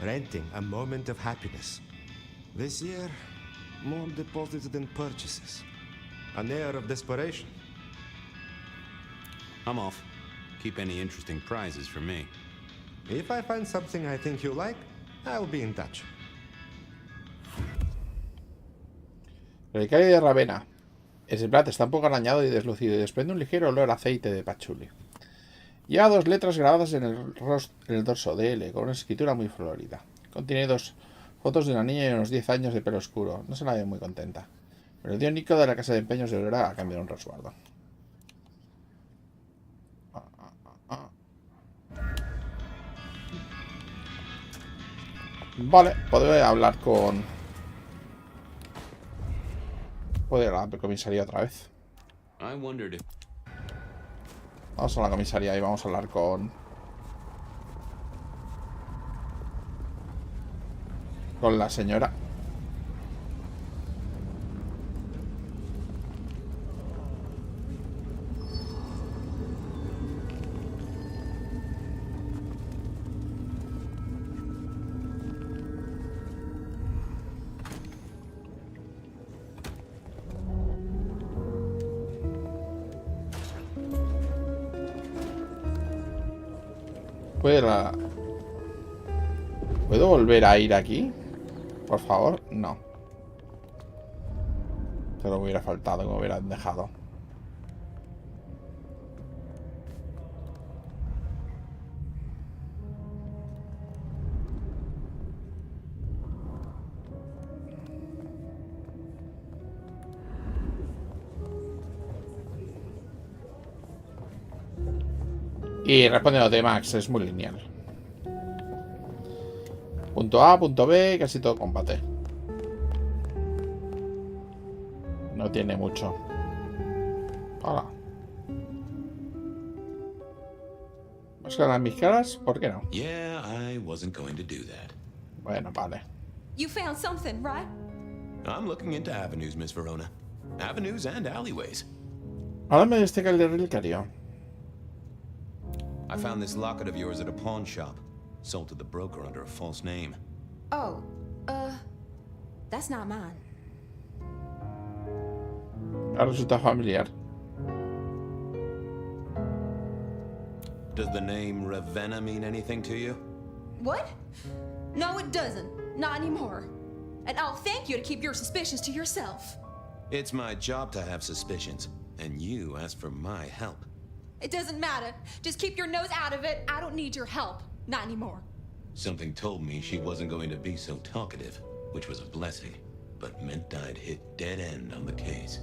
O: Renting a moment of happiness. This year, more deposits than purchases. An air of desperation.
D: I'm off. Keep any interesting prizes for me.
O: If I find something I think you like, I'll be in touch.
A: Relicario de Ravenna. Ese plato está un poco arañado y deslucido y desprende un ligero olor a aceite de pachuli. Lleva dos letras grabadas en el dorso de L, con una escritura muy florida. Contiene dos fotos de una niña de unos 10 años de pelo oscuro. No se la ve muy contenta. Pero el tío Nico de la casa de empeños de Aurora a cambio de un resguardo. Vale, puedo hablar con... Puedo ir a la comisaría otra vez. Vamos a la comisaría y vamos a hablar con la señora. ¿Puedo volver a ir aquí? Por favor, no. Solo me hubiera faltado que me hubieran dejado. Y respondiendo Max, es muy lineal. Punto A, punto B, casi todo combate. No tiene mucho. Hola. ¿Vas a ganar mis caras? ¿Por qué no?
D: Yeah, I wasn't going to do that.
A: Bueno, vale.
E: You found something, right?
D: I'm looking into avenues, Miss Verona. Avenues and alleyways.
A: Háblame de este relicario.
B: I found this locket of yours at a pawn shop. Sold to the broker under a false name.
E: Oh, that's not mine.
A: Ahora resulta familiar.
B: Does the name Ravenna mean anything to you?
E: What? No, it doesn't. Not anymore. And I'll thank you to keep your suspicions to yourself.
B: It's my job to have suspicions, and you asked for my help.
E: It doesn't matter. Just keep your nose out of it. I don't need your help. Not anymore.
B: Something told me she wasn't going to be so talkative, which was a blessing, but meant I'd hit dead end on the case.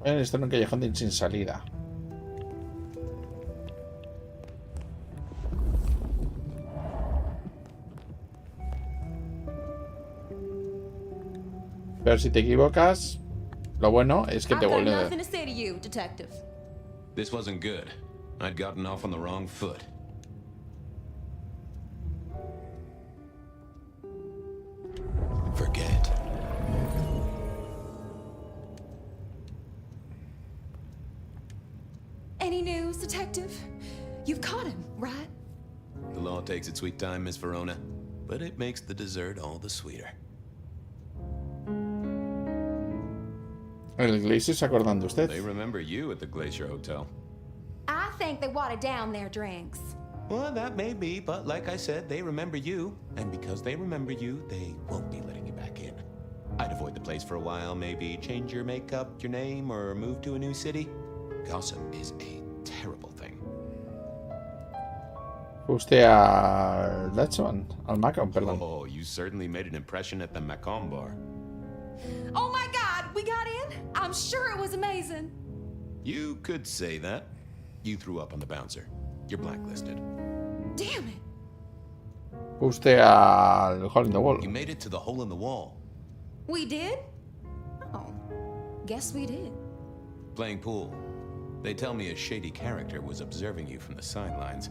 A: Esto en un callejón sin salida. Pero si te equivocas, lo bueno es que te vuelve.
E: Nothing to say to you, detective.
B: This wasn't good. I'd gotten off on the wrong foot. Forget.
E: Any news, detective? You've caught him, right?
B: The law takes its sweet time, Miss Verona, but it makes the dessert all the sweeter.
A: El Glacier se acordan de usted.
B: They remember you at the Glacier Hotel.
E: I think they watered down their drinks.
B: Well, that may be, but like I said, they remember you. And because they remember you, they won't be letting you back in. I'd avoid the place for a while, maybe change your makeup, your name, or move to a new city. Gossip is a terrible thing.
A: Usted al Dutchman, al Macon, perdón.
B: Oh, you certainly made an impression at the Macon bar.
E: Oh my God, we got in? I'm sure it was amazing.
B: You could say that. You threw up on the bouncer. You're blacklisted.
E: Damn it.
A: Usted al Hole in the Wall.
B: You made it to the hole in the wall.
E: We did? Oh, guess we did.
B: Playing pool. They tell me a shady character was observing you from the sidelines.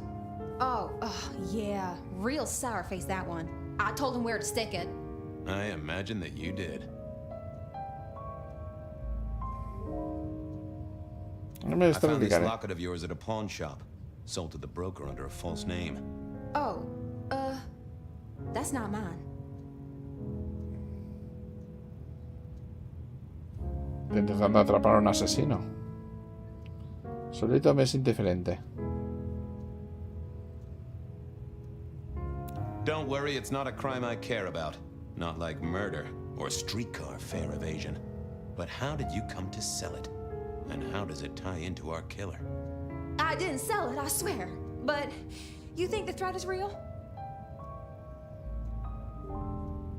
E: Oh, yeah. Real sour face, that one. I told him where to stick it.
B: I imagine that you did. I found this locket of yours at a pawn shop. Sold to the broker under a false name.
E: Oh, that's not mine.
A: Intentando atrapar a un asesino. Solito me es indiferente.
B: Don't worry, it's not a crime I care about. Not like murder or streetcar fare evasion. But how did you come to sell it? And how does it tie into our killer?
E: I didn't sell it, I swear. But you think the threat is real?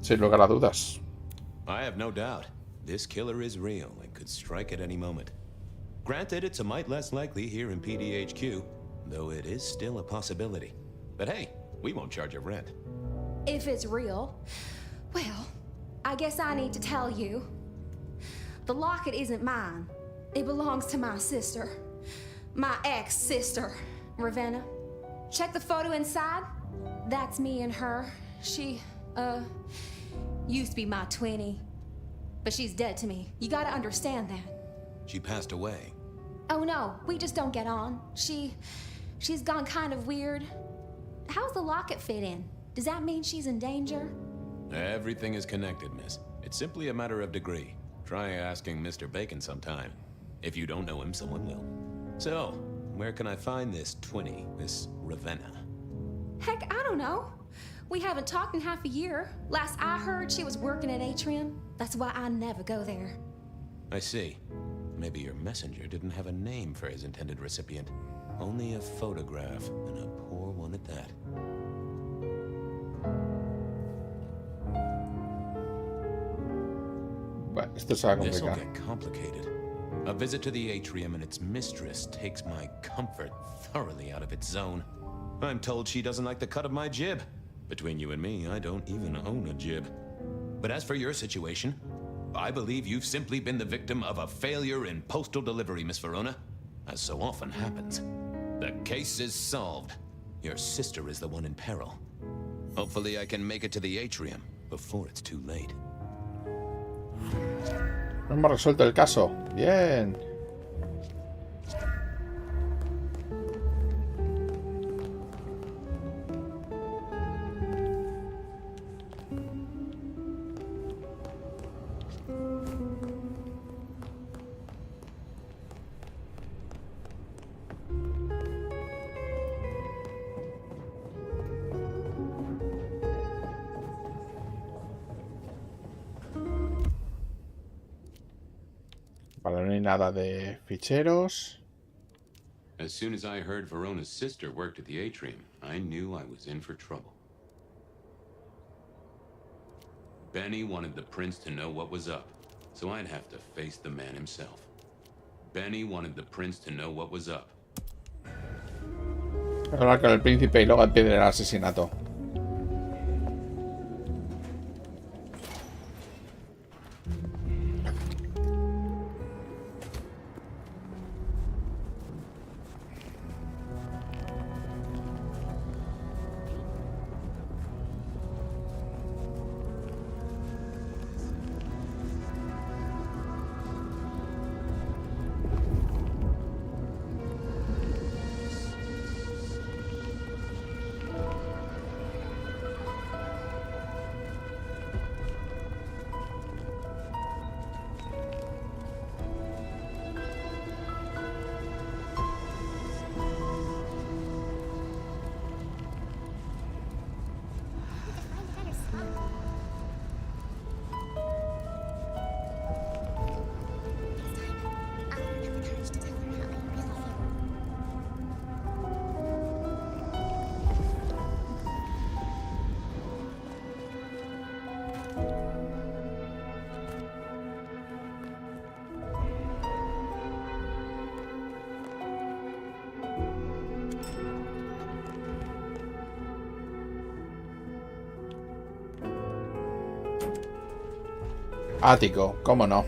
A: Sin lugar a dudas.
B: I have no doubt. This killer is real and could strike at any moment. Granted, it's a mite less likely here in PDHQ, though it is still a possibility. But hey, we won't charge you rent.
E: If it's real, well, I guess I need to tell you. The locket isn't mine. It belongs to my sister. My ex-sister, Ravenna. Check the photo inside. That's me and her. She, used to be my twinnie. But she's dead to me. You gotta understand that.
B: She passed away.
E: Oh no, we just don't get on. She's gone kind of weird. How's the locket fit in? Does that mean she's in danger?
B: Everything is connected, miss. It's simply a matter of degree. Try asking Mr. Bacon sometime. If you don't know him, someone will. So, where can I find this twinnie, this Ravenna?
E: Heck, I don't know. We haven't talked in half a year. Last I heard, she was working at Atrium. That's why I never go there.
B: I see. Maybe your messenger didn't have a name for his intended recipient. Only a photograph, and a poor one at that. This'll get complicated. A visit to the Atrium and its mistress takes my comfort thoroughly out of its zone. I'm told she doesn't like the cut of my jib. Between you and me, I don't even own a jib. But as for your situation, I believe you've simply been the victim of a failure in postal delivery, Miss Verona. As so often happens. The case is solved. Your sister is the one in peril. Hopefully I can make it to the Atrium before it's too late.
A: Hemos resuelto el caso. Bien. Vale, no hay nada de ficheros.
D: As soon as I heard Verona's sister worked at the atrium, I knew I was in for trouble. Benny wanted the prince to know what was up, so I'd have to face the man himself. Benny wanted the prince to know what was up.
A: Hablar con el príncipe y luego impedir el asesinato. Ático, cómo no.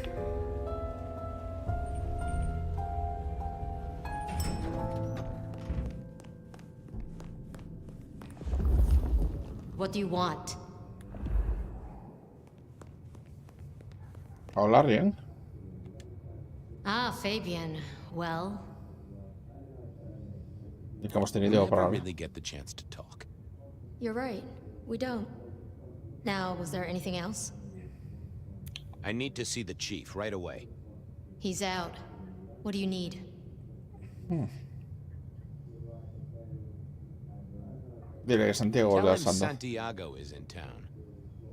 P: What do you want?
A: Hola, Rien.
P: Ah, Fabian. Well.
A: Y que hemos tenido para
K: really get the chance to talk.
P: You're right. We don't. Now, was there anything else?
K: I need to see the chief right away.
P: He's out. What do you need?
A: Dile que Santiago
K: Tell
A: vuelve
K: him
A: a Sando.
K: Santiago is in town.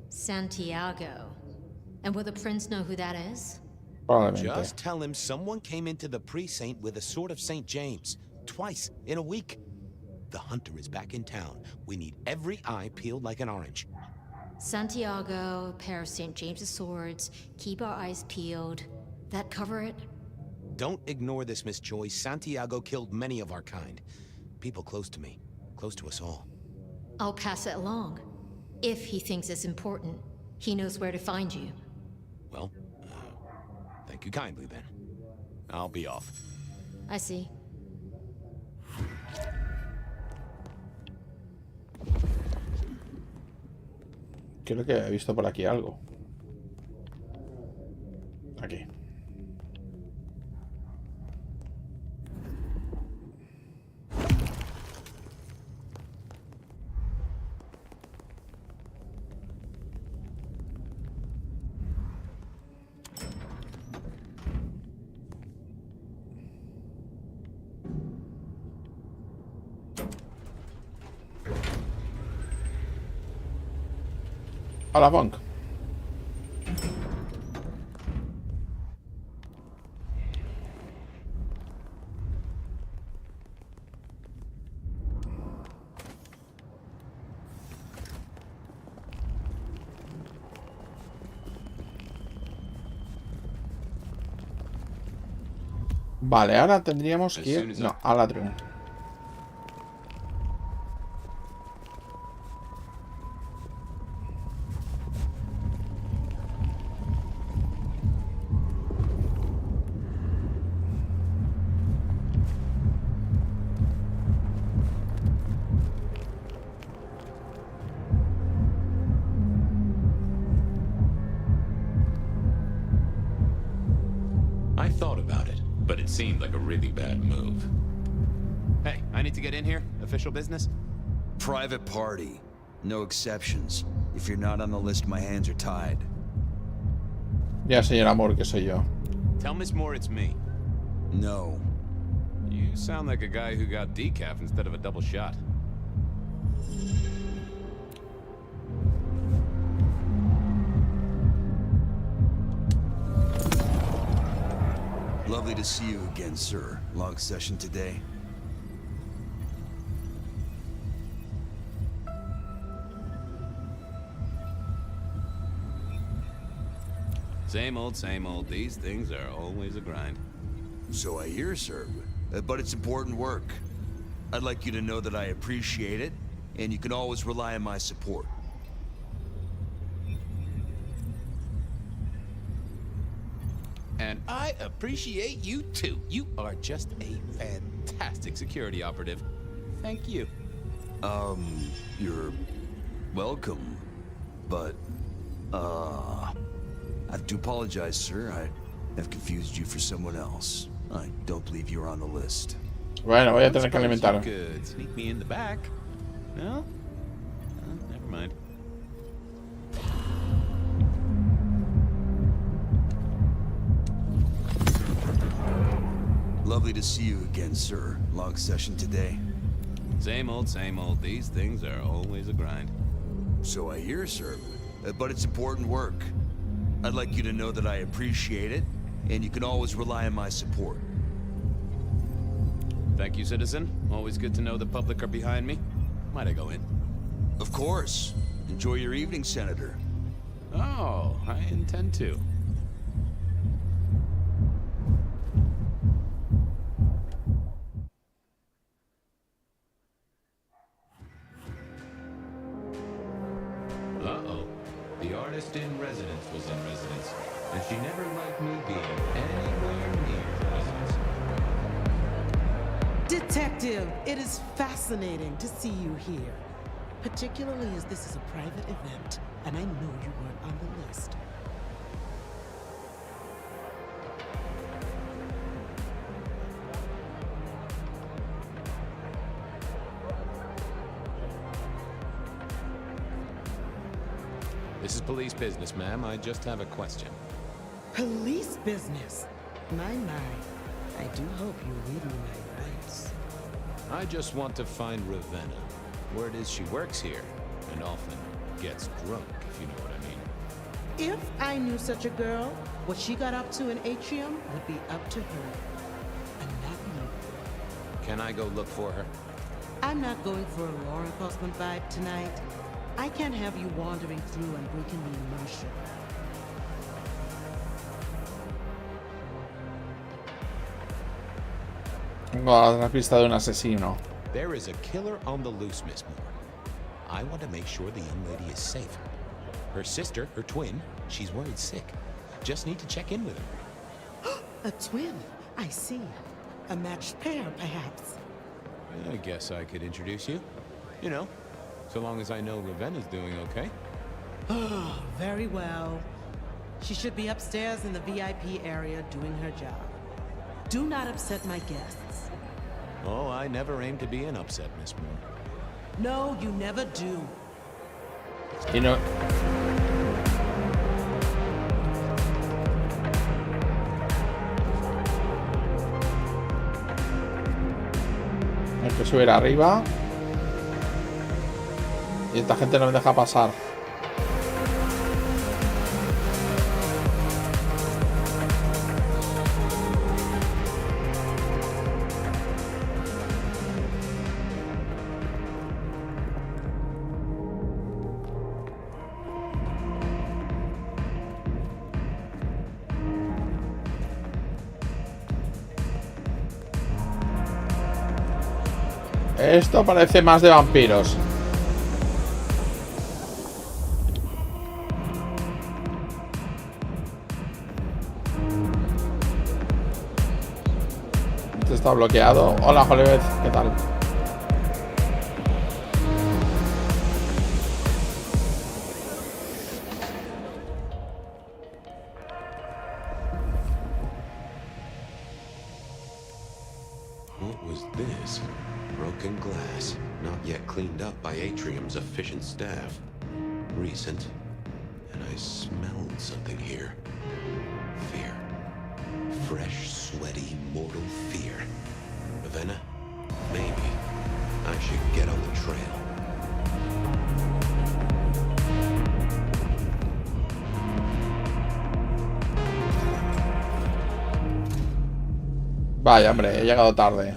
P: Santiago. And will the prince know who that is?
A: Probablemente.
K: Just tell him someone came into the precinct with a sword of St. James. Twice in a week. The hunter is back in town. We need every eye peeled like an orange.
P: Santiago, a pair of St. James's swords, keep our eyes peeled. That cover it?
K: Don't ignore this, Miss Joy. Santiago killed many of our kind. People close to me. Close to us all.
P: I'll pass it along. If he thinks it's important, he knows where to find you.
K: Well, thank you kindly then. I'll be off.
P: I see.
A: Creo que he visto por aquí algo. Aquí. A la Bonk. Vale, ahora tendríamos que ir... No, al atrium.
D: thought about it, but it seemed like a really bad move.
B: Hey, I need to get in here. Official business?
I: Private party. No exceptions. If you're not on the list, my hands are tied.
A: Ya, señor Amor, que soy yo.
B: Tell Miss Moore it's me.
I: No.
B: You sound like a guy who got decaf instead of a double shot.
I: Lovely to see you again, sir. Long session today.
B: Same old, same old. These things are always a grind.
I: So I hear, sir. But it's important work. I'd like you to know that I appreciate it, and you can always rely on my support.
B: And I appreciate you too. You are just a fantastic security operative. Thank you.
I: You're welcome. But, I have to apologize, sir. I have confused you for someone else. I don't believe you're on the list.
A: Bueno, voy a tener que alimentar.
B: Good. Sneak me in the back. No? Never mind.
I: Lovely to see you again, sir. Long session today.
B: Same old, same old. These things are always a grind.
I: So I hear, sir. But it's important work. I'd like you to know that I appreciate it, and you can always rely on my support.
B: Thank you, citizen. Always good to know the public are behind me. Might I go in?
I: Of course. Enjoy your evening, Senator.
B: Oh, I intend to.
D: Uh-oh. The artist in residence was in residence, and she never liked me being anywhere near residence.
Q: Detective, it is fascinating to see you here. Particularly as this is a private event, and I know you weren't on the list.
B: This is police business, ma'am. I just have a question.
Q: Police business? My. I do hope you read me my rights.
B: I just want to find Ravenna. Word is she works here, and often gets drunk, if you know what I mean.
Q: If I knew such a girl, what she got up to in Atrium would be up to her. And not you.
B: Can I go look for her?
Q: I'm not going for a law enforcement vibe tonight. I can't have you wandering through and breaking the immersion.
A: Tengo la pista de un asesino.
B: There is a killer on the loose, Miss Moore. I want to make sure the young lady is safe. Her sister, her twin, she's worried sick. Just need to check in with her.
Q: A twin? I see. A matched pair, perhaps.
B: I guess I could introduce you. You know, so long as I know Ravenna's doing okay.
Q: Oh, very well. She should be upstairs in the VIP area doing her job. Do not upset my guests.
B: Oh, I never aim to be an upset, Miss Moore.
Q: No, you never do.
A: Y no. Hay que subir arriba. Y esta gente no me deja pasar. Esto parece más de vampiros. Esto está bloqueado. Hola, Hollywood, ¿qué tal?
D: What was this? Broken glass, not yet cleaned up by Atrium's efficient staff. Recent. And I smelled something here. Fear. Fresh, sweaty, mortal fear. Ravenna, maybe I should get on the trail.
A: Vaya, hombre, he llegado tarde.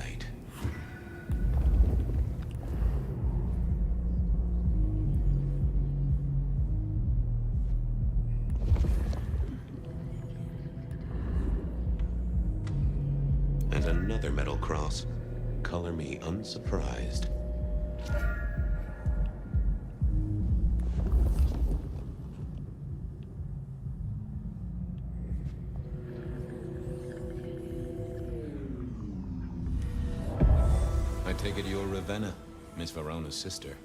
D: And another metal cross. Color me unsurprised. I take it you're Ravenna, Miss Verona's sister.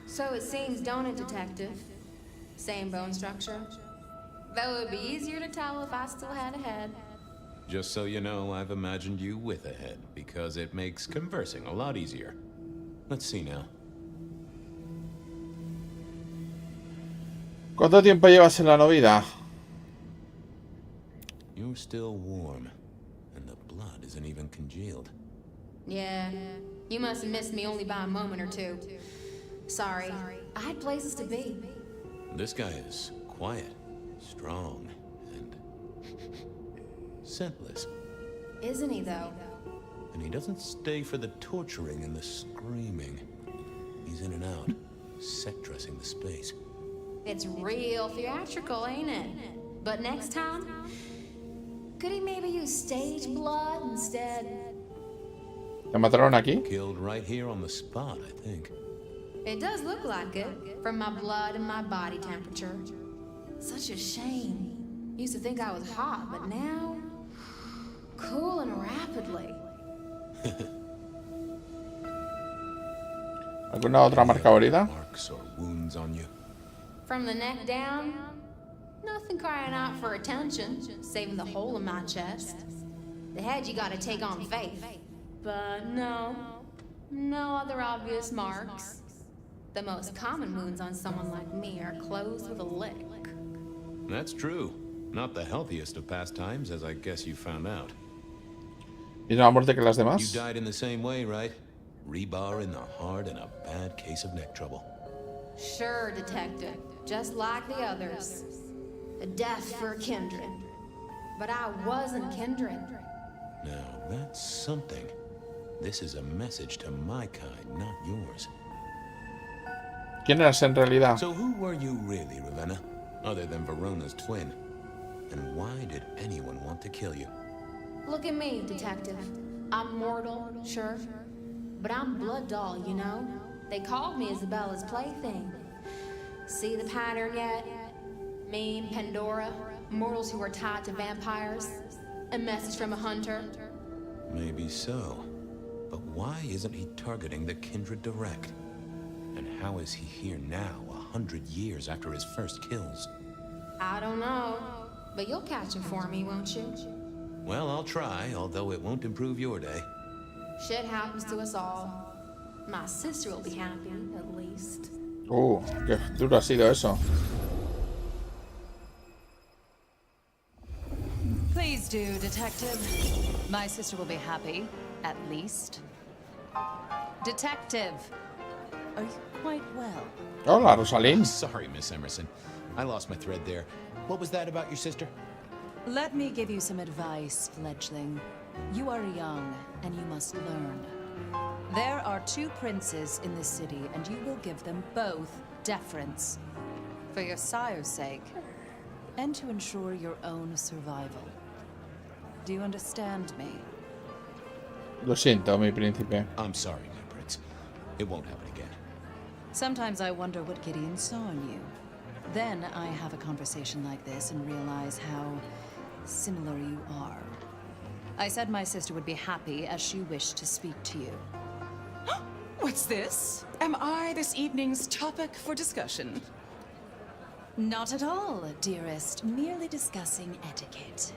P: So it seems, don't it, Detective? Same bone structure? Though it would be easier to tell if I still had a head.
D: Just so you know, I've imagined you with a head, because it makes conversing a lot easier. Let's see now.
A: ¿Cuánto tiempo llevas en la novida?
D: You're still warm, and the blood isn't even congealed.
P: Yeah, you must have missed me only by a moment or two. Sorry, I had places to be.
D: This guy is quiet, strong, and scentless.
P: Isn't he, though?
D: And he doesn't stay for the torturing and the screaming. He's in and out, set dressing the space.
P: It's real theatrical, ain't it? But next time, could he maybe use stage blood instead?
A: ¿Te mataron aquí?
D: Killed right here on the spot, I think.
P: It does look like it, from my blood and my body temperature. Such a shame. Used to think I was hot, but now... cooling rapidly.
A: ¿Alguna otra marca herida?
D: Marks or wounds on you?
P: From the neck down, nothing crying out for attention, saving the hole in my chest. The head you gotta take on faith. But no other obvious marks. The most common wounds on someone like me are closed with a lick.
D: That's true. Not the healthiest of pastimes, as I guess you found out.
A: ¿Y la muerte que las demás?
D: You died in the same way, right? Rebar in the heart and a bad case of neck trouble.
P: Sure, Detective. Just like the others. A death for a kindred. But I wasn't kindred.
D: Now, that's something. This is a message to my kind, not yours.
A: ¿Quién eras en realidad?
D: So who were you really, Ravenna? Other than Verona's twin? And why did anyone want to kill you?
P: Look at me, Detective. I'm mortal, sure. But I'm blood doll, you know? They called me Isabella's plaything. See the pattern yet? Me and Pandora, mortals who are tied to vampires. A message from a hunter.
D: Maybe so. But why isn't he targeting the kindred direct? And how is he here now, 100 years after his first kills?
P: I don't know. But you'll catch him for me, won't you?
D: Well, I'll try, although it won't improve your day.
P: Shit happens to us all. My sister will be happy, at least.
A: Qué duro ha sido eso.
R: Please do, Detective. My sister will be happy, at least. Detective, are you quite well?
A: Hola, Rosalind.
K: Sorry, Miss Emerson. I lost my thread there. What was that about your sister?
R: Let me give you some advice, fledgling. You are young, and you must learn. There are 2 princes in this city, and you will give them both deference. For your sire's sake, and to ensure your own survival. Do you understand me?
A: Lo siento, mi príncipe.
K: I'm sorry, my prince. It won't happen again.
R: Sometimes I wonder what Gideon saw in you. Then I have a conversation like this and realize how similar you are. I said my sister would be happy as she wished to speak to you.
S: What's this? Am I this evening's topic for discussion?
R: Not at all, dearest. Merely discussing etiquette.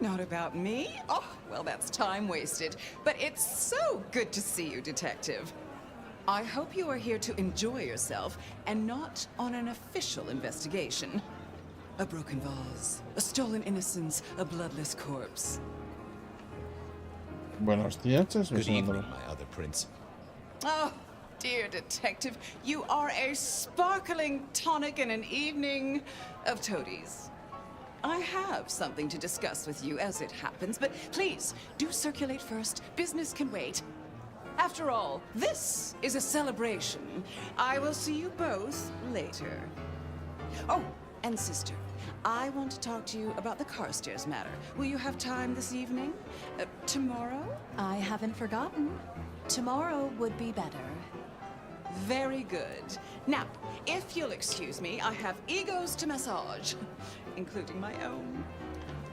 S: Not about me? Oh, well, that's time wasted. But it's so good to see you, Detective. I hope you are here to enjoy yourself and not on an official investigation. A broken vase, a stolen innocence, a bloodless corpse.
A: Buenos días,
K: Good evening, my other prince.
S: Oh, dear detective, you are a sparkling tonic in an evening of toadies. I have something to discuss with you as it happens, but please, do circulate first. Business can wait. After all, this is a celebration. I will see you both later. Oh, and sister, I want to talk to you about the Carstairs matter. Will you have time this evening? Tomorrow?
R: I haven't forgotten. Tomorrow would be better.
S: Very good. Now, if you'll excuse me, I have egos to massage, including my own.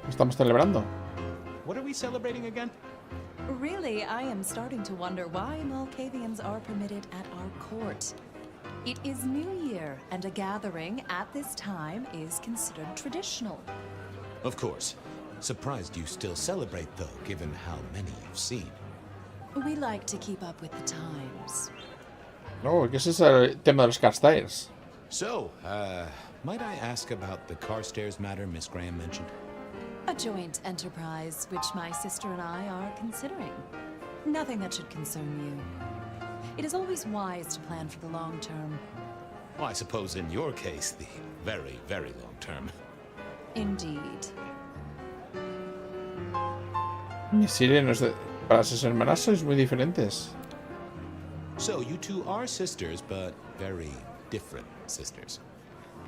A: Estamos celebrando.
F: What are we celebrating again?
R: Really, I am starting to wonder why Malkavians are permitted at our court. It is New Year, and a gathering at this time is considered traditional.
K: Of course. Surprised you still celebrate, though, given how many you've seen.
R: We like to keep up with the times.
A: Oh, ¿qué es ese el tema de los Carstairs?
K: So, might I ask about the Carstairs matter Miss Graham mentioned?
R: A joint enterprise, which my sister and I are considering. Nothing that should concern you. It is always wise to plan for the long term.
K: Well, I suppose in your case, the very, very long term.
R: Indeed.
A: Mis sirenos para sus hermanas sois muy diferentes.
K: So, you two are sisters, but very different sisters.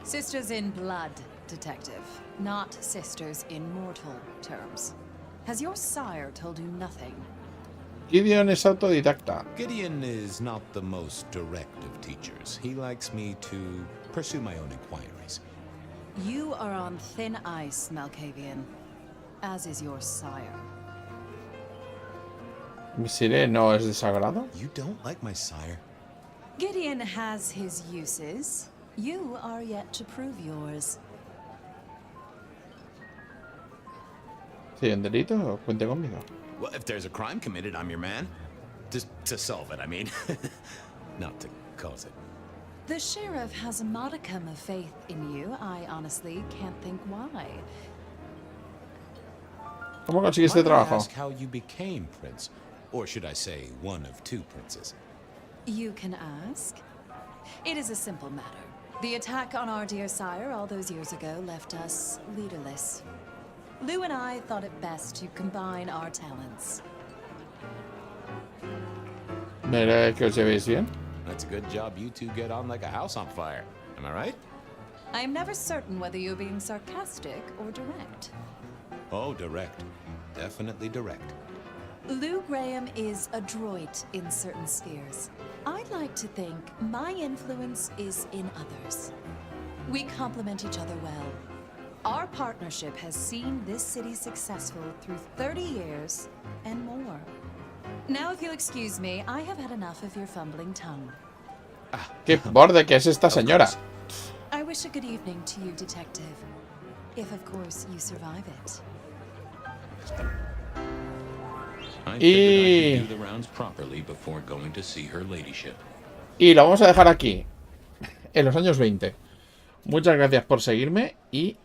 R: Sisters in blood, detective. Not sisters in mortal terms. Has your sire told you nothing?
A: Gideon es autodidacta.
K: Gideon is not the most direct of teachers. He likes me to pursue my own inquiries.
R: You are on thin ice, Malkavian. As is your sire.
A: ¿Mi sireno es desagrado?
K: You don't like my sire?
R: Gideon has his uses. You are yet to prove yours.
A: Si hay un delito, cuente conmigo.
K: Well, if there's a crime committed, I'm your man. Just to solve it, I mean. Not to cause it.
R: The sheriff has a modicum of faith in you. I honestly can't think why.
A: ¿Cómo consiguiste trabajo?
K: Ask how you became prince, or should I say, one of two princes?
R: You can ask. It is a simple matter. The attack on our dear sire all those years ago left us leaderless. Lou and I thought it best to combine our talents.
A: Mira que os llevéis bien.
K: That's a good job you two get on like a house on fire. Am I right?
R: I am never certain whether you're being sarcastic or direct.
K: Oh, direct. Definitely direct.
R: Lou Graham is adroit in certain spheres. I'd like to think my influence is in others. We complement each other well. Our partnership has seen this city successful through 30 years and more. Now, if you'll excuse me, I have had enough of your fumbling tongue.
A: ¿Qué borde que es esta señora?
R: I wish a good evening to you, detective. If, of course, you survive it.
D: I do the rounds properly before going to see her ladyship.
A: Y lo vamos a dejar aquí, en los años 20. Muchas gracias por seguirme y